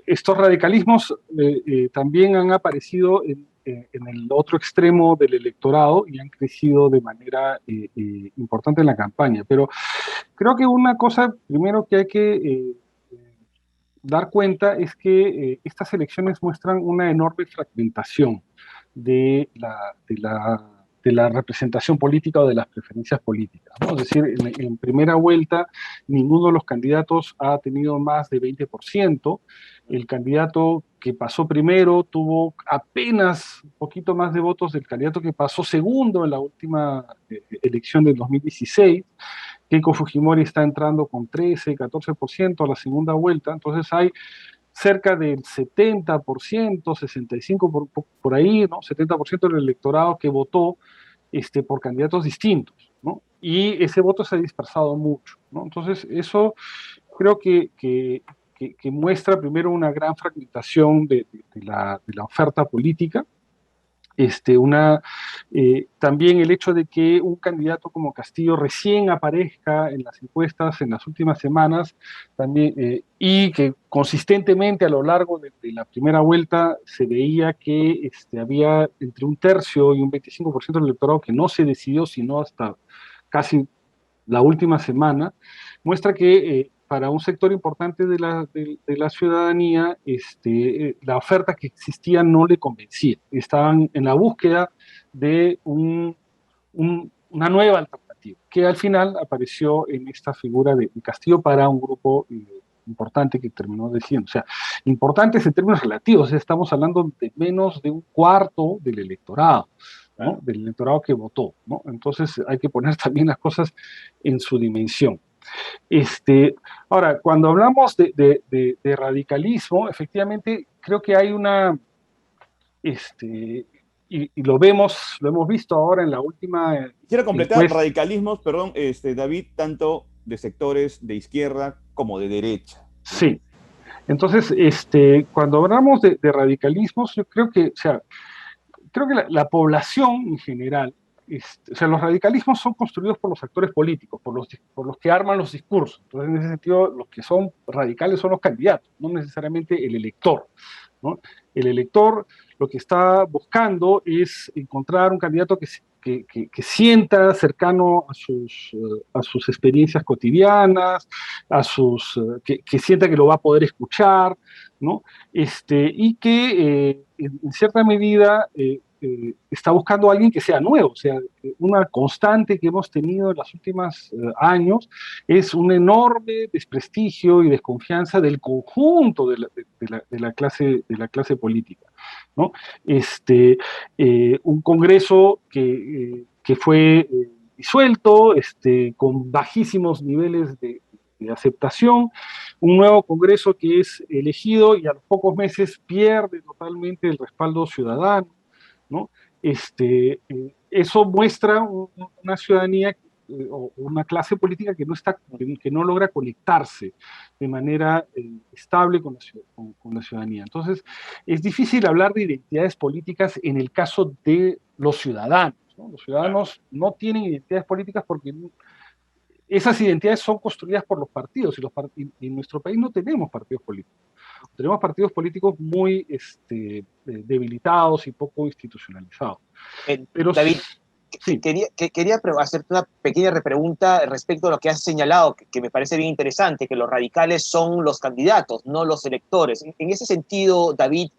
estos radicalismos también han aparecido en el otro extremo del electorado y han crecido de manera importante en la campaña. Pero creo que una cosa primero que hay que dar cuenta es que estas elecciones muestran una enorme fragmentación de la representación política o de las preferencias políticas, ¿no? Es decir, en primera vuelta ninguno de los candidatos ha tenido más de 20%. El candidato que pasó primero tuvo apenas un poquito más de votos del candidato que pasó segundo en la última elección del 2016. Keiko Fujimori está entrando con 13, 14% a la segunda vuelta, entonces hay cerca del 70%, 65% por ahí, ¿no? 70% del electorado que votó por candidatos distintos, ¿no? Y ese voto se ha dispersado mucho, ¿no? Entonces, eso creo que muestra primero una gran fragmentación de la oferta política. También el hecho de que un candidato como Castillo recién aparezca en las encuestas en las últimas semanas también, y que consistentemente a lo largo de la primera vuelta se veía que había entre un tercio y un 25% del electorado que no se decidió sino hasta casi la última semana, muestra que para un sector importante de la ciudadanía, la oferta que existía no le convencía. Estaban en la búsqueda de una nueva alternativa, que al final apareció en esta figura de Castillo para un grupo importante que terminó decidiendo. O sea, importantes en términos relativos, estamos hablando de menos de un cuarto del electorado, ¿no? Del electorado que votó, ¿no? Entonces hay que poner también las cosas en su dimensión. Ahora, cuando hablamos de radicalismo, efectivamente creo que hay una, y lo hemos visto ahora en la última Quisiera completar encuesta. radicalismos, perdón, David, tanto de sectores de izquierda como de derecha, ¿no? Sí. Entonces, cuando hablamos de radicalismos, yo creo que, o sea, creo que la población en general, o sea, los radicalismos son construidos por los actores políticos, por los que arman los discursos. Entonces, en ese sentido, los que son radicales son los candidatos, no necesariamente el elector, ¿no? El elector lo que está buscando es encontrar un candidato que sienta cercano a sus experiencias cotidianas, que sienta que lo va a poder escuchar, ¿no? Y que en cierta medida está buscando a alguien que sea nuevo. O sea, una constante que hemos tenido en los últimos años es un enorme desprestigio y desconfianza del conjunto de la clase política, ¿no? Un Congreso que fue disuelto, con bajísimos niveles de aceptación, un nuevo Congreso que es elegido y a los pocos meses pierde totalmente el respaldo ciudadano, ¿no? Eso muestra una ciudadanía o una clase política que no logra conectarse de manera estable con la ciudadanía. Entonces, es difícil hablar de identidades políticas en el caso de los ciudadanos, ¿no? Los ciudadanos no tienen identidades políticas porque esas identidades son construidas por los partidos y en nuestro país no tenemos partidos políticos. Tenemos partidos políticos muy debilitados y poco institucionalizados. Pero David, sí. quería hacerte una pequeña repregunta respecto a lo que has señalado, que me parece bien interesante, que los radicales son los candidatos, no los electores. En ese sentido, David,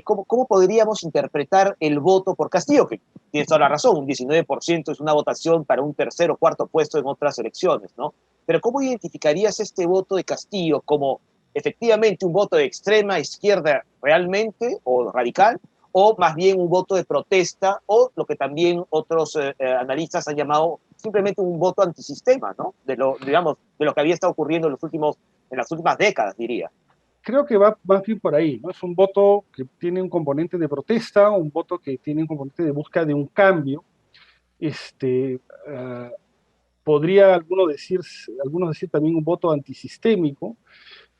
¿cómo podríamos interpretar el voto por Castillo? Que tienes toda la razón, un 19% es una votación para un tercer o cuarto puesto en otras elecciones, ¿no? Pero ¿cómo identificarías este voto de Castillo como efectivamente un voto de extrema izquierda realmente o radical, o más bien un voto de protesta, o lo que también otros analistas han llamado simplemente un voto antisistema, ¿no? Digamos, de lo que había estado ocurriendo en las últimas décadas, diría? Creo que va más bien por ahí, ¿no? Es un voto que tiene un componente de protesta, un voto que tiene un componente de búsqueda de un cambio. Podría algunos decir también un voto antisistémico,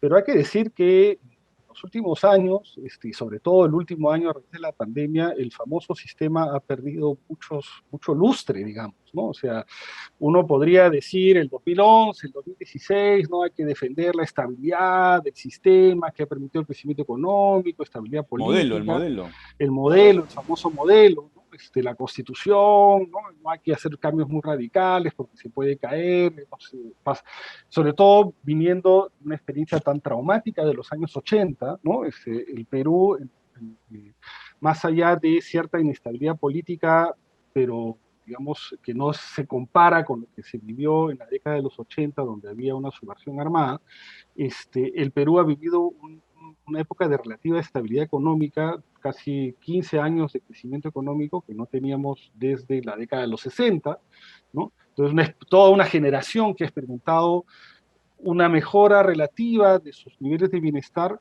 pero hay que decir que los últimos años, y sobre todo el último año a raíz de la pandemia, el famoso sistema ha perdido mucho lustre, digamos, ¿no? O sea, uno podría decir el 2011, el 2016, ¿no? Hay que defender la estabilidad del sistema que ha permitido el crecimiento económico, estabilidad El política, modelo. el modelo, el famoso modelo, ¿no? La constitución, ¿no? No hay que hacer cambios muy radicales porque se puede caer, no sé, sobre todo viniendo de una experiencia tan traumática de los años 80, ¿no? El Perú, más allá de cierta inestabilidad política, pero digamos que no se compara con lo que se vivió en la década de los 80, donde había una subversión armada, el Perú ha vivido una época de relativa estabilidad económica, casi 15 años de crecimiento económico que no teníamos desde la década de los 60, ¿no? Entonces, toda una generación que ha experimentado una mejora relativa de sus niveles de bienestar.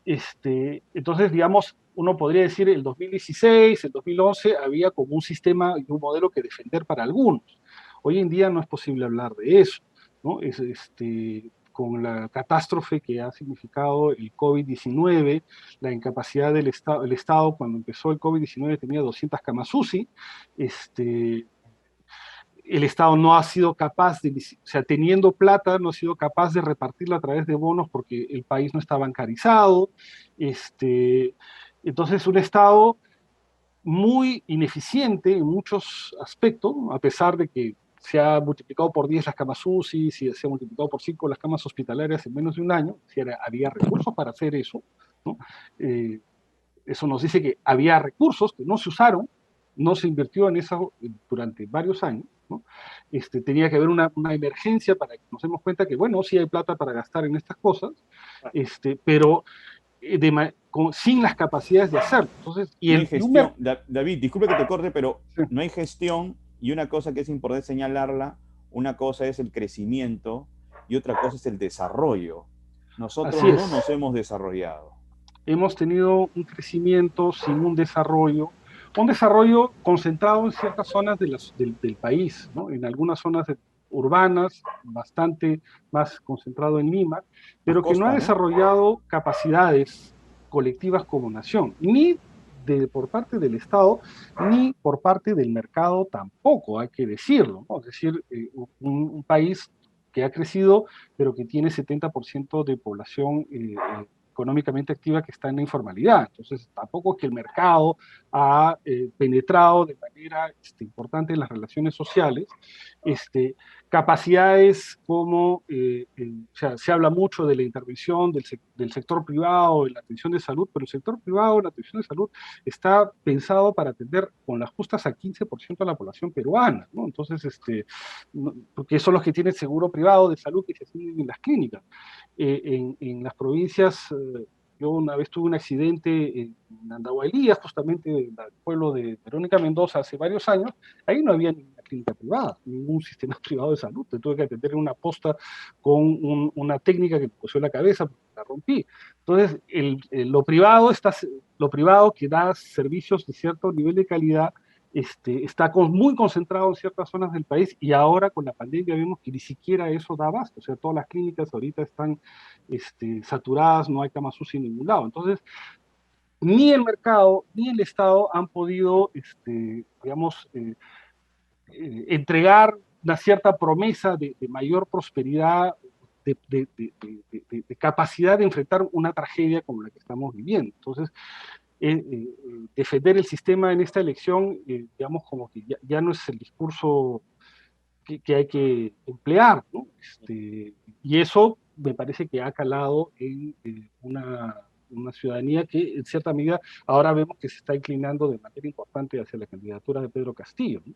Entonces, digamos, uno podría decir el 2016, el 2011, había como un sistema y un modelo que defender para algunos. Hoy en día no es posible hablar de eso, ¿no? Con la catástrofe que ha significado el COVID-19, la incapacidad del Estado, el Estado cuando empezó el COVID-19 tenía 200 camas UCI, el Estado no ha sido capaz de, o sea, teniendo plata, no ha sido capaz de repartirla a través de bonos porque el país no está bancarizado. Entonces, un Estado muy ineficiente en muchos aspectos, ¿no? A pesar de que se ha multiplicado por 10 las camas UCI, se ha multiplicado por 5 las camas hospitalarias en menos de un año, si había recursos para hacer eso, ¿no? Eso nos dice que había recursos que no se usaron, no se invirtió en eso durante varios años, ¿no? Tenía que haber una emergencia para que nos demos cuenta que, bueno, sí hay plata para gastar en estas cosas, pero sin las capacidades de hacerlo. Entonces, No hay gestión. David, disculpe que te corte, pero sí. No hay gestión, y una cosa que es importante señalarla, una cosa es el crecimiento y otra cosa es el desarrollo. Nosotros no nos hemos desarrollado. Hemos tenido un crecimiento sin un desarrollo concentrado en ciertas zonas del país, ¿no? En algunas zonas urbanas, bastante más concentrado en Lima, pero que no ha desarrollado capacidades colectivas como nación, ni por parte del Estado, ni por parte del mercado tampoco, hay que decirlo, ¿no? Es decir, un país que ha crecido, pero que tiene 70% de población económicamente activa que está en la informalidad. Entonces, tampoco es que el mercado ha penetrado de manera importante en las relaciones sociales. Capacidades como, o sea, se habla mucho de la intervención del sector privado en la atención de salud, pero el sector privado en la atención de salud está pensado para atender con las justas al 15% de la población peruana, ¿no? Entonces, porque son los que tienen seguro privado de salud que se atienden en las clínicas. En las provincias, yo una vez tuve un accidente en Andahuaylía, justamente en el pueblo de Verónica Mendoza, hace varios años. Ahí no había ninguna clínica privada, ningún sistema privado de salud. Te tuve que atender en una posta con una técnica que me cosió la cabeza porque la rompí. Entonces, lo privado que da servicios de cierto nivel de calidad está muy concentrado en ciertas zonas del país, y ahora con la pandemia vemos que ni siquiera eso da abasto. O sea, todas las clínicas ahorita están saturadas, no hay camas UCI en ningún lado. Entonces, ni el mercado ni el Estado han podido, digamos, entregar una cierta promesa de mayor prosperidad, de capacidad de enfrentar una tragedia como la que estamos viviendo. Entonces, defender el sistema en esta elección, digamos, como que ya no es el discurso que hay que emplear, ¿no? Y eso me parece que ha calado en una ciudadanía que, en cierta medida, ahora vemos que se está inclinando de manera importante hacia la candidatura de Pedro Castillo, ¿no?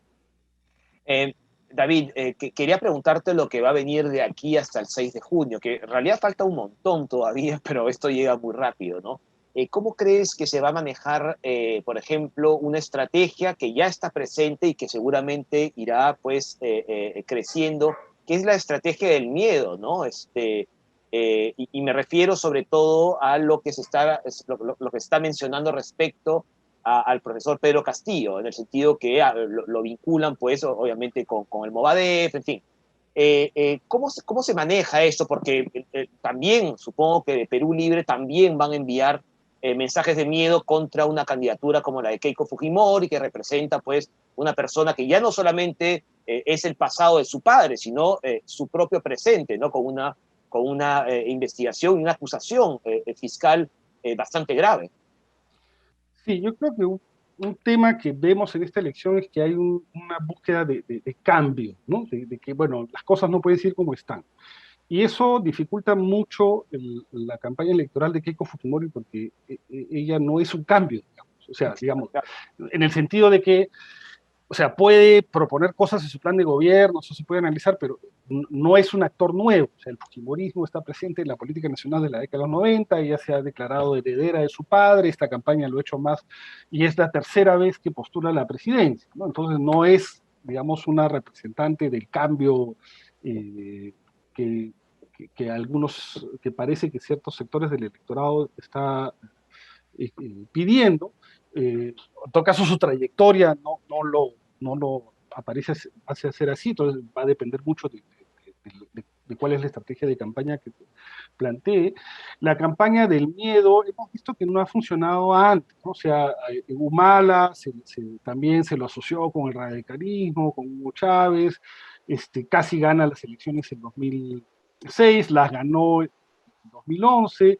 David, quería preguntarte lo que va a venir de aquí hasta el 6 de junio, que en realidad falta un montón todavía, pero esto llega muy rápido, ¿no? ¿Cómo crees que se va a manejar, por ejemplo, una estrategia que ya está presente y que seguramente irá, pues, creciendo, que es la estrategia del miedo, ¿no? Y me refiero sobre todo a lo que se está mencionando respecto al profesor Pedro Castillo, en el sentido que lo vinculan, pues, obviamente con el Movadef, en fin. ¿Cómo se maneja esto? Porque también, supongo que de Perú Libre también van a enviar mensajes de miedo contra una candidatura como la de Keiko Fujimori, que representa pues una persona que ya no solamente es el pasado de su padre, sino su propio presente, ¿no? Con una investigación y una acusación fiscal bastante grave. Sí, yo creo que un tema que vemos en esta elección es que hay una búsqueda de cambio, ¿no? De que, bueno, las cosas no pueden ser como están. Y eso dificulta mucho la campaña electoral de Keiko Fujimori porque ella no es un cambio, digamos. O sea, digamos, en el sentido de que, o sea, puede proponer cosas en su plan de gobierno, eso se puede analizar, pero no es un actor nuevo. O sea, el fujimorismo está presente en la política nacional de la década de los 90, ella se ha declarado heredera de su padre, esta campaña lo ha hecho más, y es la tercera vez que postula la presidencia, ¿no? Entonces no es, digamos, una representante del cambio que, que algunos, que parece que ciertos sectores del electorado está pidiendo. En todo caso, su trayectoria no lo aparece, hace ser así, entonces va a depender mucho de cuál es la estrategia de campaña que plantee. La campaña del miedo, hemos visto que no ha funcionado antes, ¿no? O sea, Humala también se lo asoció con el radicalismo, con Hugo Chávez, casi gana las elecciones en 2006, las ganó en 2011,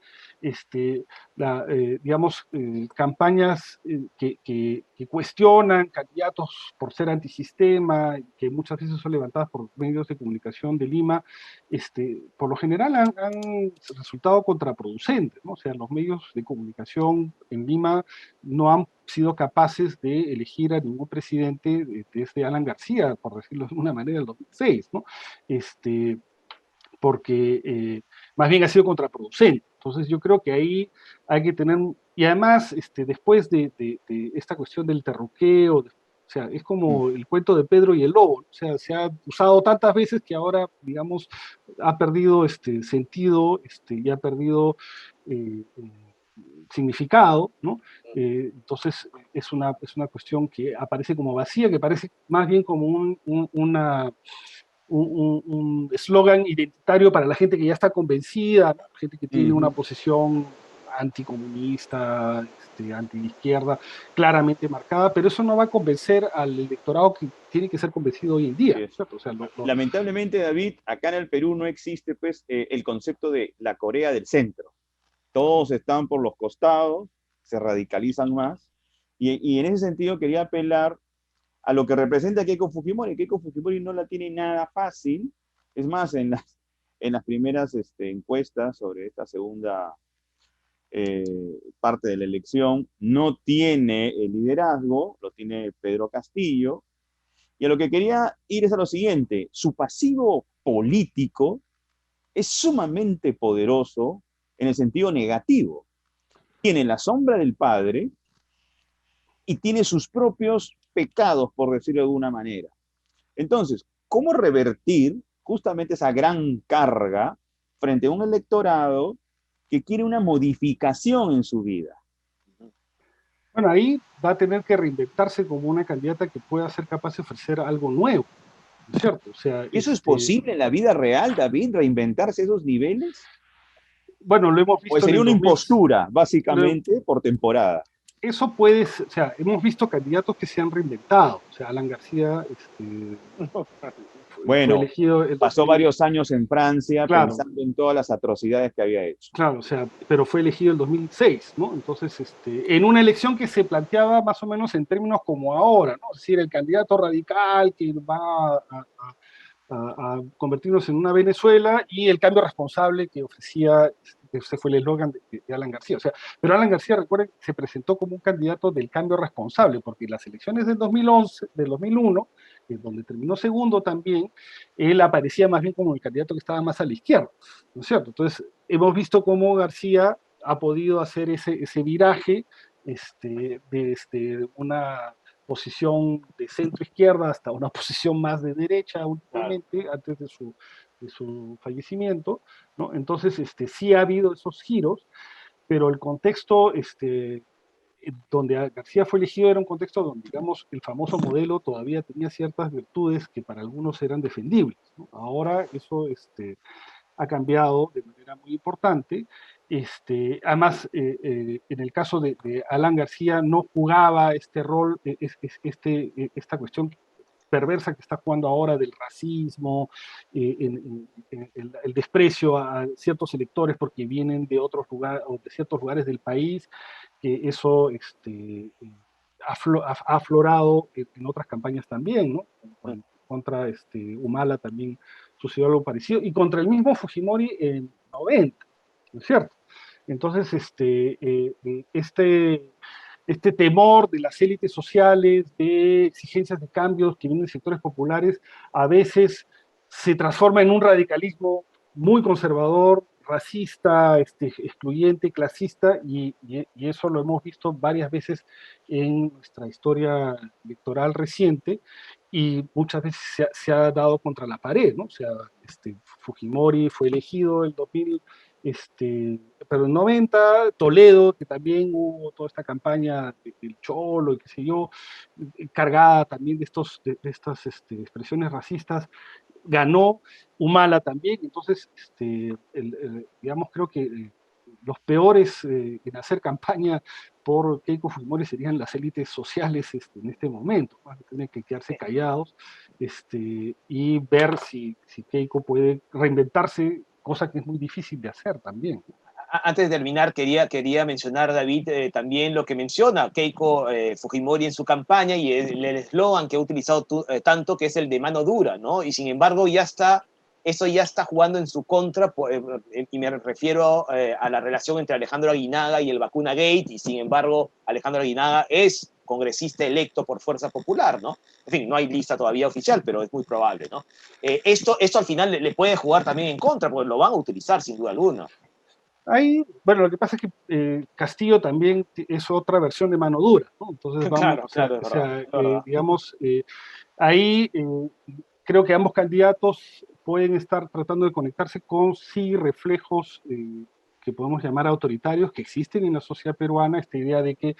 digamos, campañas que cuestionan candidatos por ser antisistema, que muchas veces son levantadas por medios de comunicación de Lima, por lo general han resultado contraproducentes, ¿no? O sea, los medios de comunicación en Lima no han sido capaces de elegir a ningún presidente desde Alan García, por decirlo de una manera, en el 2006, ¿no? Porque más bien ha sido contraproducente. Entonces yo creo que ahí hay que tener, y además después de esta cuestión del terruqueo, o sea, es como el cuento de Pedro y el lobo, ¿no? O sea, se ha usado tantas veces que ahora, digamos, ha perdido sentido y ha perdido significado, ¿no? Entonces es una cuestión que aparece como vacía, que parece más bien como un eslogan identitario para la gente que ya está convencida, ¿no? Gente que tiene una posición anticomunista, anti-izquierda, claramente marcada, pero eso no va a convencer al electorado que tiene que ser convencido hoy en día, ¿cierto? O sea, lamentablemente, David, acá en el Perú no existe pues el concepto de la Corea del Centro. Todos están por los costados, se radicalizan más, y en ese sentido quería apelar a lo que representa Keiko Fujimori. Keiko Fujimori no la tiene nada fácil. Es más, en las primeras encuestas sobre esta segunda parte de la elección, no tiene el liderazgo, lo tiene Pedro Castillo. Y a lo que quería ir es a lo siguiente: su pasivo político es sumamente poderoso en el sentido negativo. Tiene la sombra del padre y tiene sus propios pecados, por decirlo de alguna manera. Entonces, ¿cómo revertir justamente esa gran carga frente a un electorado que quiere una modificación en su vida? Bueno, ahí va a tener que reinventarse como una candidata que pueda ser capaz de ofrecer algo nuevo, ¿cierto? O sea, ¿Eso es posible en la vida real, David, reinventarse esos niveles? Bueno, lo hemos ¿O visto en sería el una 2000. impostura, básicamente, por temporada? Eso puede, o sea, hemos visto candidatos que se han reinventado. O sea, Alan García fue Bueno, elegido el pasó 2000, varios años en Francia claro, pensando en todas las atrocidades que había hecho. claro, o sea, pero fue elegido el 2006, ¿no? Entonces, en una elección que se planteaba más o menos en términos como ahora, ¿no? Es decir, el candidato radical que va a convertirnos en una Venezuela y el cambio responsable que ofrecía, ese fue el eslogan de Alan García. O sea, pero Alan García, recuerden, se presentó como un candidato del cambio responsable, porque en las elecciones del 2011, del 2001, donde terminó segundo también, él aparecía más bien como el candidato que estaba más a la izquierda, ¿no es cierto? Entonces, hemos visto cómo García ha podido hacer ese viraje de una posición de centro izquierda hasta una posición más de derecha últimamente, antes de su fallecimiento, ¿no? Entonces, sí ha habido esos giros, pero el contexto donde García fue elegido era un contexto donde, digamos, el famoso modelo todavía tenía ciertas virtudes que para algunos eran defendibles, ¿no? Ahora eso ha cambiado de manera muy importante. Además, en el caso de Alan García no jugaba este rol, esta cuestión perversa que está jugando ahora del racismo, el desprecio a ciertos electores porque vienen de otros lugares o de ciertos lugares del país, que eso ha aflorado en otras campañas también, ¿no? Contra Humala también sucedió algo parecido, y contra el mismo Fujimori en 90, ¿no es cierto? Entonces, este temor de las élites sociales, de exigencias de cambios que vienen de sectores populares, a veces se transforma en un radicalismo muy conservador, racista, excluyente, clasista, y eso lo hemos visto varias veces en nuestra historia electoral reciente, y muchas veces se ha dado contra la pared, ¿no? O sea, Fujimori fue elegido en 2000, pero en 90, Toledo, que también hubo toda esta campaña del Cholo y qué sé yo, cargada también de estas expresiones racistas, ganó. Humala también. Entonces, digamos, creo que los peores en hacer campaña por Keiko Fujimori serían las élites sociales en este momento, ¿no? Tienen que quedarse callados y ver si Keiko puede reinventarse, cosa que es muy difícil de hacer también. Antes de terminar, quería mencionar, David, también lo que menciona Keiko Fujimori en su campaña y el eslogan que ha utilizado tanto, que es el de mano dura, ¿no? Y sin embargo, eso ya está jugando en su contra, y me refiero a la relación entre Alejandro Aguinaga y el Vacuna Gate, y sin embargo, Alejandro Aguinaga es congresista electo por Fuerza Popular, ¿no? En fin, no hay lista todavía oficial, pero es muy probable, ¿no? Esto al final le puede jugar también en contra, porque lo van a utilizar sin duda alguna. Ahí, bueno, lo que pasa es que Castillo también es otra versión de mano dura, ¿no? Entonces vamos, Claro, es verdad. digamos, ahí creo que ambos candidatos pueden estar tratando de conectarse con sí reflejos que podemos llamar autoritarios que existen en la sociedad peruana, esta idea de que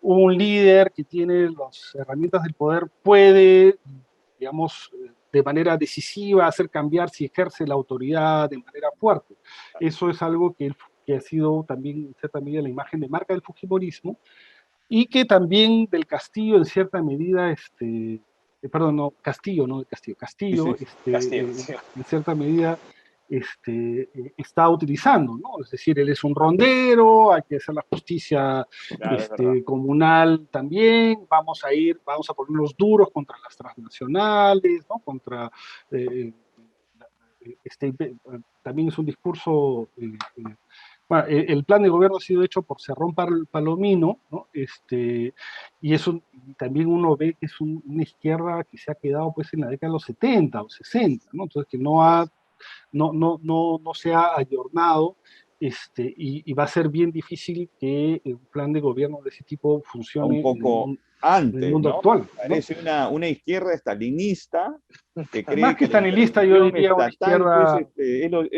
un líder que tiene las herramientas del poder puede, digamos, de manera decisiva hacer cambiar si ejerce la autoridad de manera fuerte. Eso es algo que ha sido también, en cierta medida, la imagen de marca del fujimorismo, y que también del Castillo, en cierta medida, perdón, no, Castillo, no de Castillo, Castillo, Sí, Castillo, sí. en cierta medida, está utilizando, ¿no? Es decir, él es un rondero, hay que hacer la justicia Claro, comunal también, vamos a ponernos duros contra las transnacionales, ¿no? Contra, también es un discurso, bueno, el plan de gobierno ha sido hecho por Cerrón Palomino, ¿no? Y eso también uno ve que es una izquierda que se ha quedado pues en la década de los 70 o 60, ¿no? Entonces que no se ha ayornado, y va a ser bien difícil que un plan de gobierno de ese tipo Un funcione poco en el antes, mundo ¿no? actual, ¿no? Parece una izquierda estalinista que Más cree que que la estalinista, yo intervención diría una estatal pues, izquierda.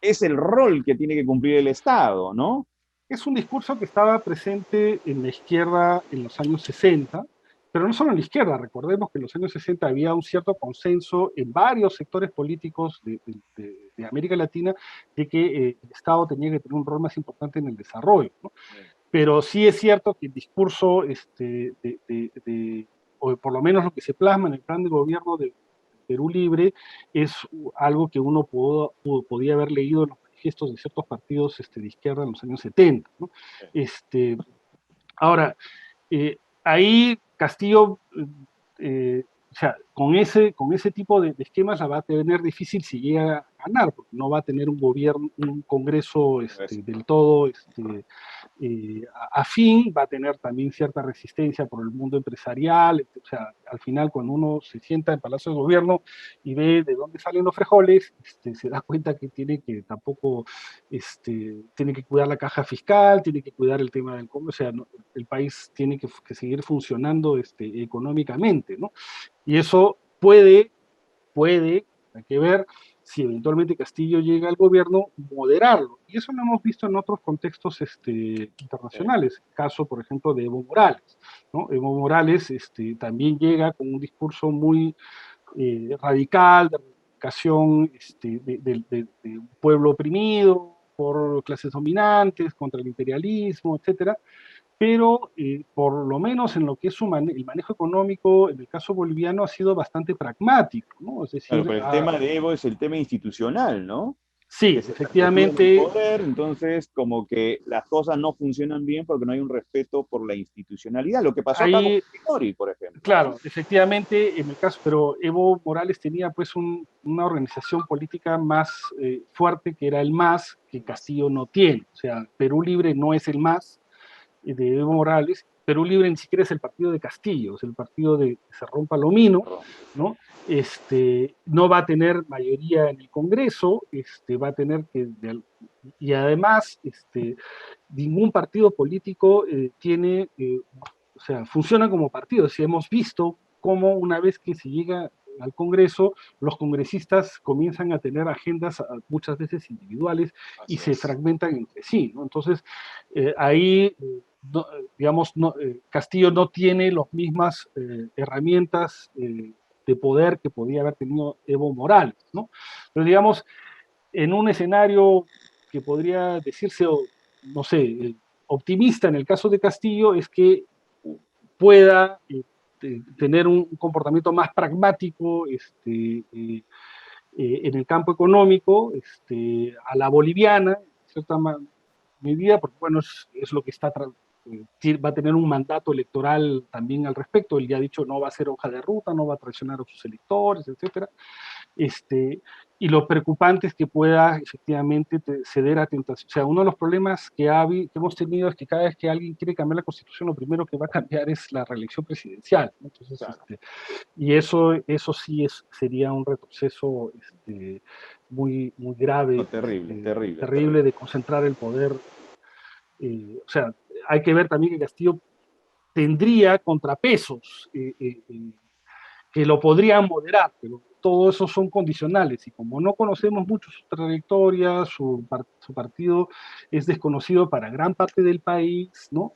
es el rol que tiene que cumplir el Estado, ¿no? Es un discurso que estaba presente en la izquierda en los años 60, pero no solo en la izquierda. Recordemos que en los años 60 había un cierto consenso en varios sectores políticos de América Latina de que el Estado tenía que tener un rol más importante en el desarrollo, ¿no? Pero sí es cierto que el discurso, o por lo menos lo que se plasma en el plan de gobierno de Perú Libre, es algo que uno podía haber leído en los manifiestos de ciertos partidos de izquierda en los años 70, ¿no? Ahora, ahí Castillo, o sea, con ese tipo de esquemas la va a tener difícil si llega a ganar, porque no va a tener un gobierno, un congreso del todo afín, va a tener también cierta resistencia por el mundo empresarial. O sea, al final cuando uno se sienta en Palacio de Gobierno y ve de dónde salen los frijoles, se da cuenta que tiene que cuidar la caja fiscal, tiene que cuidar el tema del comercio, o sea, el país tiene que seguir funcionando económicamente, ¿no? Y eso puede, hay que ver si eventualmente Castillo llega al gobierno, moderarlo. Y eso lo hemos visto en otros contextos internacionales. El caso, por ejemplo, de Evo Morales, ¿no? Evo Morales también llega con un discurso muy radical, de reivindicación de un pueblo oprimido por clases dominantes, contra el imperialismo, etcétera, pero por lo menos en lo que es el manejo económico, en el caso boliviano, ha sido bastante pragmático, ¿no? Es decir, Claro, pero el tema de Evo es el tema institucional, ¿no? sí, Que se perpetúa en el efectivamente, poder, entonces como que las cosas no funcionan bien porque no hay un respeto por la institucionalidad. Lo que pasó acá con ahí, Fujimori, por ejemplo, claro, ¿no? efectivamente, en el caso, pero Evo Morales tenía pues una organización política más fuerte, que era el MAS, que Castillo no tiene. O sea, Perú Libre no es el MAS de Evo Morales. Perú Libre ni siquiera es el partido de Castillo, es el partido de Cerrón Palomino, ¿no? No va a tener mayoría en el Congreso, va a tener que, y además, ningún partido político tiene, o sea, funciona como partido. Si hemos visto cómo una vez que se llega al Congreso, los congresistas comienzan a tener agendas muchas veces individuales y se fragmentan entre sí, ¿no? Entonces, ahí, digamos, Castillo no tiene las mismas herramientas de poder que podía haber tenido Evo Morales, ¿no? Pero digamos, en un escenario que podría decirse, no sé, optimista en el caso de Castillo, es que pueda tener un comportamiento más pragmático en el campo económico, a la boliviana, en cierta medida, porque bueno, es lo que va a tener un mandato electoral también al respecto. Él ya ha dicho no va a ser hoja de ruta, no va a traicionar a sus electores, etcétera. Y lo preocupante es que pueda efectivamente ceder a tentación. O sea, uno de los problemas que hemos tenido es que cada vez que alguien quiere cambiar la Constitución, lo primero que va a cambiar es la reelección presidencial, ¿no? Entonces, Claro. y eso sí sería un retroceso muy, muy grave, No, terrible, terrible, terrible de concentrar el poder. O sea, hay que ver también que Castillo tendría contrapesos que lo podrían moderar, pero todo eso son condicionales y como no conocemos mucho su trayectoria, su partido es desconocido para gran parte del país, ¿no?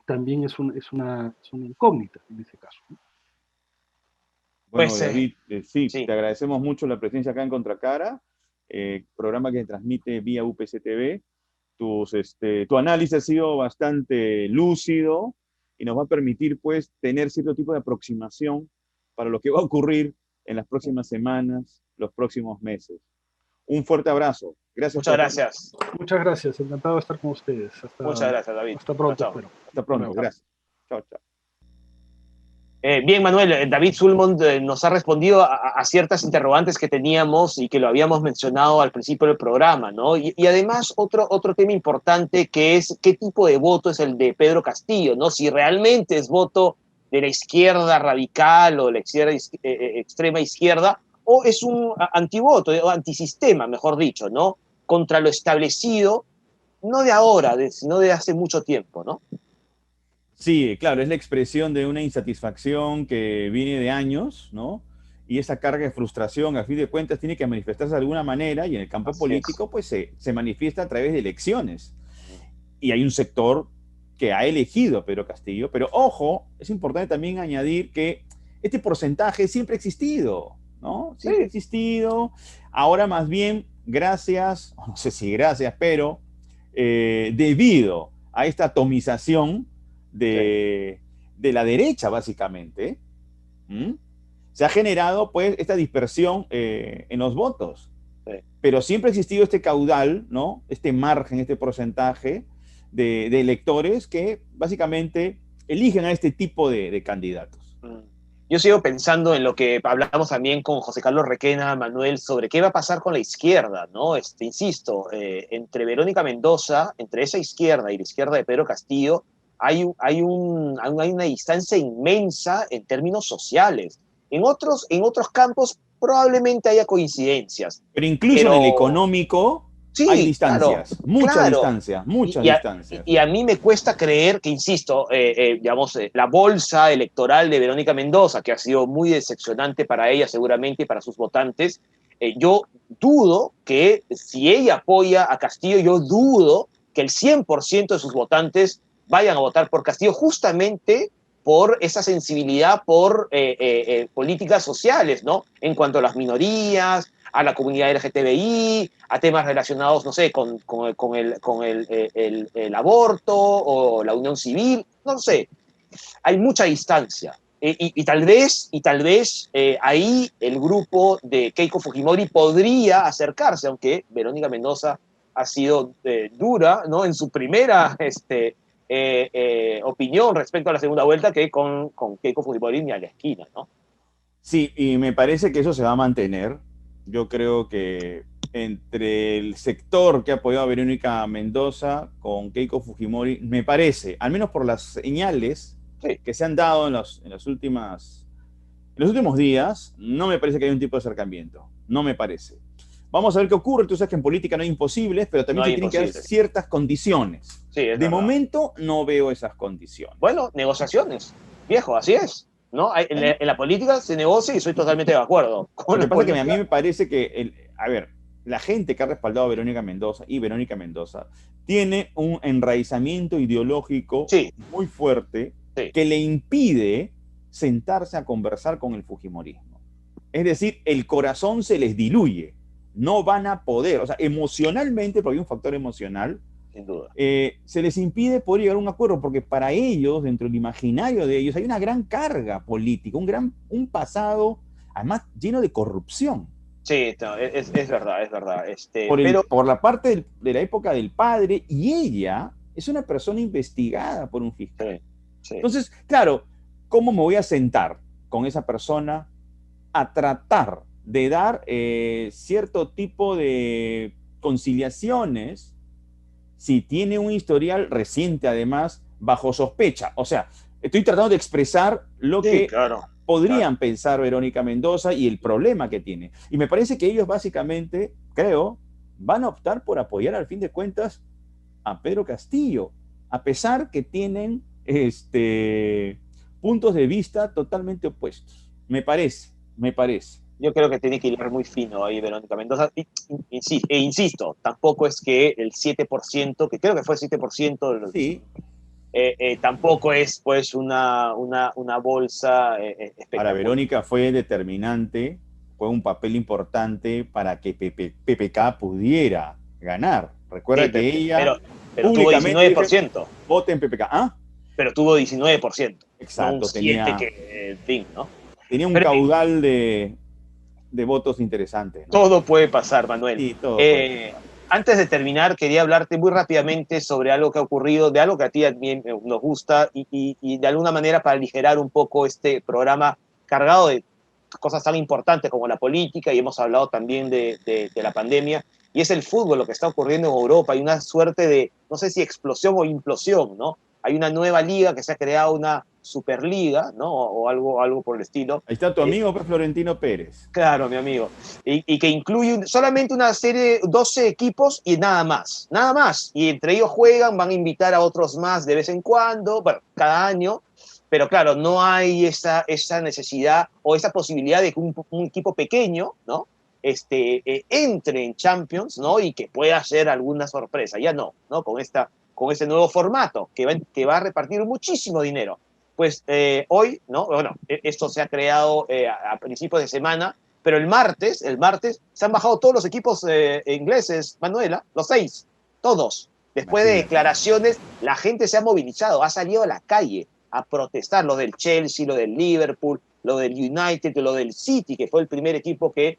También es una incógnita en ese caso, ¿no? Bueno, Pues David, sí, sí, te agradecemos mucho la presencia acá en Contracara, programa que se transmite vía UPC TV. Tu análisis ha sido bastante lúcido y nos va a permitir, pues, tener cierto tipo de aproximación para lo que va a ocurrir en las próximas semanas, los próximos meses. Un fuerte abrazo. Gracias muchas por acompañarnos. gracias. Muchas gracias, encantado de estar con ustedes. Muchas gracias, David. Hasta Chao, pronto, chao. espero. Hasta Hasta pronto. luego. Gracias. Chao, chao. Bien, Manuel, David Sulmond nos ha respondido a ciertas interrogantes que teníamos y que lo habíamos mencionado al principio del programa, ¿no? Y además otro tema importante que es qué tipo de voto es el de Pedro Castillo, ¿no? Si realmente es voto de la izquierda radical o de la izquierda, extrema izquierda, o es un antivoto, o antisistema, mejor dicho, ¿no? Contra lo establecido, no de ahora, sino de hace mucho tiempo, ¿no? Sí, claro, es la expresión de una insatisfacción que viene de años, ¿no? Y esa carga de frustración, a fin de cuentas, tiene que manifestarse de alguna manera y en el campo Así es. político, pues se manifiesta a través de elecciones. Y hay un sector que ha elegido a Pedro Castillo, pero ojo, es importante también añadir que este porcentaje siempre ha existido, ¿no? Siempre ha Sí. existido. Ahora más bien, gracias, no sé si gracias, pero debido a esta atomización de la derecha, básicamente, ¿m? Se ha generado pues esta dispersión en los votos. Sí. Pero siempre ha existido este caudal, ¿no? Este margen, este porcentaje de electores que básicamente eligen a este tipo de candidatos. Yo sigo pensando en lo que hablamos también con José Carlos Requena, Manuel, sobre qué va a pasar con la izquierda, ¿no? Insisto, entre Verónica Mendoza, entre esa izquierda y la izquierda de Pedro Castillo, hay una distancia inmensa en términos sociales. En otros campos probablemente haya coincidencias, Pero incluso en el pero económico hay sí, claro, distancias, muchas claro. distancias, muchas Y distancias. a mí me cuesta creer que, insisto, digamos, la bolsa electoral de Verónica Mendoza, que ha sido muy decepcionante para ella seguramente y para sus votantes, yo dudo que si ella apoya a Castillo, yo dudo que el 100% de sus votantes vayan a votar por Castillo justamente por esa sensibilidad por políticas sociales, ¿no? En cuanto a las minorías, a la comunidad LGTBI, a temas relacionados, no sé, con el aborto o la unión civil, no sé. Hay mucha distancia. Y tal vez ahí el grupo de Keiko Fujimori podría acercarse, aunque Verónica Mendoza ha sido dura, ¿no? En su primera opinión respecto a la segunda vuelta, que con Keiko Fujimori ni a la esquina, ¿no? Sí, y me parece que eso se va a mantener. Yo creo que entre el sector que ha apoyado a Verónica Mendoza con Keiko Fujimori, me parece, al menos por las señales Sí. que se han dado en los últimos días, no me parece que haya un tipo de acercamiento. No me parece. Vamos a ver qué ocurre. Tú sabes que en política no hay imposibles, pero también se tienen que dar ciertas condiciones. Sí, de verdad. Momento no veo esas condiciones. Bueno, negociaciones, viejo, así es. ¿No? En la política se negocia y soy totalmente de acuerdo. Lo que pasa es que a mí me parece que, la gente que ha respaldado a Verónica Mendoza y Verónica Mendoza tiene un enraizamiento ideológico muy fuerte que le impide sentarse a conversar con el fujimorismo. Es decir, el corazón se les diluye. No van a poder, o sea, emocionalmente, porque hay un factor emocional, sin duda. Se les impide poder llegar a un acuerdo, porque para ellos, dentro del imaginario de ellos, hay una gran carga política, un pasado, además, lleno de corrupción. Sí, no, es verdad, es verdad. Por la parte de la época del padre, y ella es una persona investigada por un fiscal. Sí. Entonces, claro, ¿cómo me voy a sentar con esa persona a tratar de dar cierto tipo de conciliaciones si tiene un historial reciente, además, bajo sospecha? O sea, estoy tratando de expresar lo que podrían pensar Verónica Mendoza y el problema que tiene. Y me parece que ellos básicamente, creo, van a optar por apoyar al fin de cuentas a Pedro Castillo, a pesar que tienen puntos de vista totalmente opuestos. Me parece. Yo creo que tiene que hilar muy fino ahí Verónica Mendoza. Insisto, tampoco es que el 7%, que creo que fue el 7%, sí. Tampoco es pues una bolsa espectacular. Para Verónica fue determinante, fue un papel importante para que PPK pudiera ganar. Recuerda que ella pero tuvo 19%. Vote en PPK. ¿Ah? Pero tuvo 19%. Exacto. No un 7 que, en fin, ¿no? Tenía un caudal de votos interesantes, ¿no? Todo puede pasar, Manuel. Sí, todo puede pasar. Antes de terminar, quería hablarte muy rápidamente sobre algo que ha ocurrido, de algo que a ti también nos gusta y de alguna manera para aligerar un poco este programa cargado de cosas tan importantes como la política, y hemos hablado también de la pandemia, y es el fútbol, lo que está ocurriendo en Europa. Hay una suerte de, no sé si explosión o implosión, ¿no? Hay una nueva liga que se ha creado, una superliga, ¿no? O algo por el estilo. Ahí está tu amigo Florentino Pérez. Claro, mi amigo. Y que incluye solamente una serie, 12 equipos y nada más. Nada más. Y entre ellos juegan, van a invitar a otros más de vez en cuando, bueno, cada año. Pero claro, no hay esa necesidad o esa posibilidad de que un equipo pequeño, ¿no? Entre en Champions, ¿no? Y que pueda hacer alguna sorpresa. Ya no, ¿no? Con ese nuevo formato que va a repartir muchísimo dinero. Pues hoy, ¿no? Bueno, esto se ha creado a principios de semana, pero el martes se han bajado todos los equipos ingleses, Manuela, los 6, todos. Después de declaraciones, la gente se ha movilizado, ha salido a la calle a protestar, lo del Chelsea, lo del Liverpool, lo del United, lo del City, que fue el primer equipo que...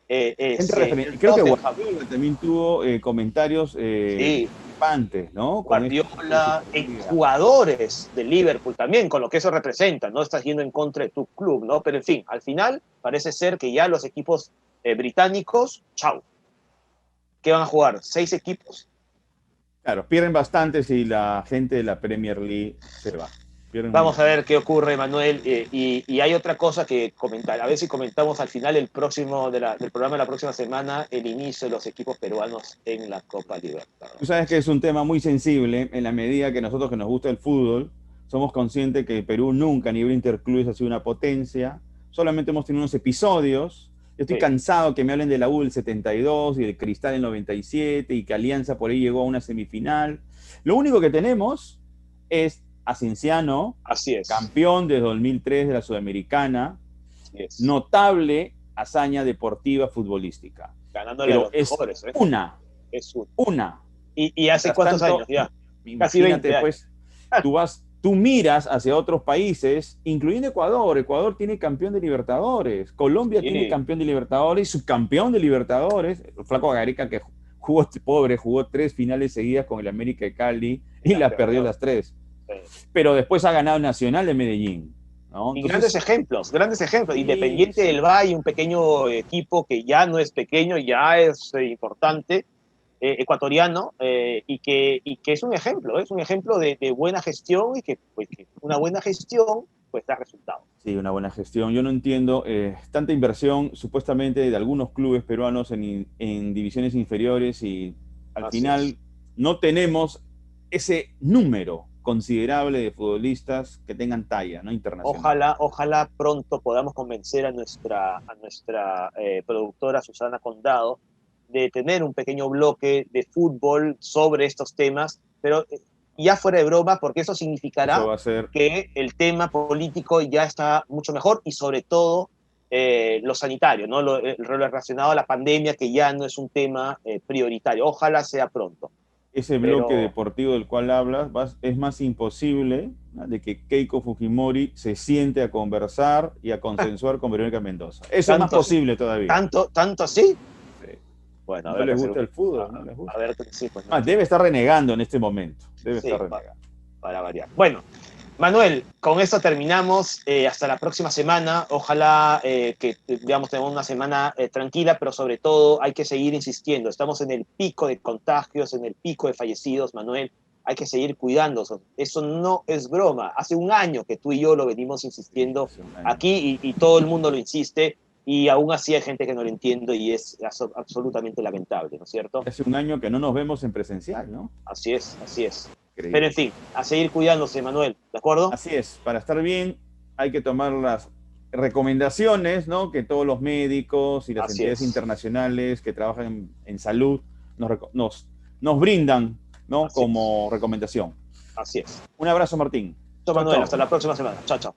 creo que Guardiola también tuvo comentarios preocupantes, ¿no? Guardiola, jugadores del Liverpool también, con lo que eso representa, ¿no? Estás yendo en contra de tu club, ¿no? Pero en fin, al final parece ser que ya los equipos británicos, chau. ¿Qué van a jugar? 6 equipos. Claro, pierden bastante si la gente de la Premier League se va. Vamos a ver qué ocurre, Manuel. Y hay otra cosa que comentar. A ver si comentamos al final del programa de la próxima semana el inicio de los equipos peruanos en la Copa Libertadores. Tú sabes que es un tema muy sensible en la medida que nosotros que nos gusta el fútbol somos conscientes que Perú nunca a nivel interclubes ha sido una potencia. Solamente hemos tenido unos episodios Yo estoy Sí. cansado que me hablen de la U del 72 y del Cristal del 97 y que Alianza por ahí llegó a una semifinal. Lo único que tenemos es a Cienciano, Así es. campeón de 2003 de la Sudamericana, Así es. notable hazaña deportiva futbolística. Ganándole a Pero los es mejores, ¿eh? una, Es un- una. ¿Y hace Mientras cuántos tanto, años ya? Casi imagínate, 20 años. pues, tú miras hacia otros países, incluyendo Ecuador. Ecuador tiene campeón de Libertadores, Colombia Sí. tiene campeón de Libertadores, subcampeón de Libertadores, el flaco Gareca que jugó 3 finales seguidas con el América de Cali y las perdió las 3. Sí. Pero después ha ganado Nacional de Medellín, ¿no? Y Entonces, grandes ejemplos. sí, Independiente sí. del Valle, un pequeño equipo que ya no es pequeño, ya es importante, ecuatoriano, y que es un ejemplo de buena gestión y que, pues, que una buena gestión pues da resultados. Sí, una buena gestión. Yo no entiendo tanta inversión supuestamente de algunos clubes peruanos en divisiones inferiores y al Así final es. no tenemos ese número considerable de futbolistas que tengan talla, ¿no? Internacional. Ojalá pronto podamos convencer a nuestra productora Susana Condado de tener un pequeño bloque de fútbol sobre estos temas, pero ya fuera de broma, porque eso significará Eso va a ser, que el tema político ya está mucho mejor y sobre todo lo sanitario, ¿no? Lo relacionado a la pandemia, que ya no es un tema prioritario. Ojalá sea pronto. ese bloque Pero deportivo del cual hablas, es más imposible, ¿no?, de que Keiko Fujimori se siente a conversar y a consensuar con Verónica Mendoza. Eso es más posible todavía. tanto así. Sí. Bueno, a No ver, les gusta el fútbol, no les gusta. a ver, sí, pues, no. Ah, debe estar renegando en este momento. Debe Sí, estar renegando. para variar. Bueno, Manuel, con esto terminamos. Hasta la próxima semana. Ojalá que digamos, tengamos una semana tranquila, pero sobre todo hay que seguir insistiendo. Estamos en el pico de contagios, en el pico de fallecidos, Manuel. Hay que seguir cuidándose. Eso no es broma. Hace un año que tú y yo lo venimos insistiendo Hace un año. aquí y todo el mundo lo insiste. Y aún así hay gente que no lo entiende y es absolutamente lamentable, ¿no es cierto? Hace un año que no nos vemos en presencial, ¿no? Así es, así es. Increíble. Pero en fin, a seguir cuidándose, Manuel, ¿de acuerdo? Así es, para estar bien hay que tomar las recomendaciones, ¿no?, que todos los médicos y las Así entidades es. internacionales que trabajan en salud nos brindan, ¿no?, Así como recomendación. Así es. Un abrazo, Martín. Chao, Chau, Manuel, chau. hasta la próxima semana. Chao, chao.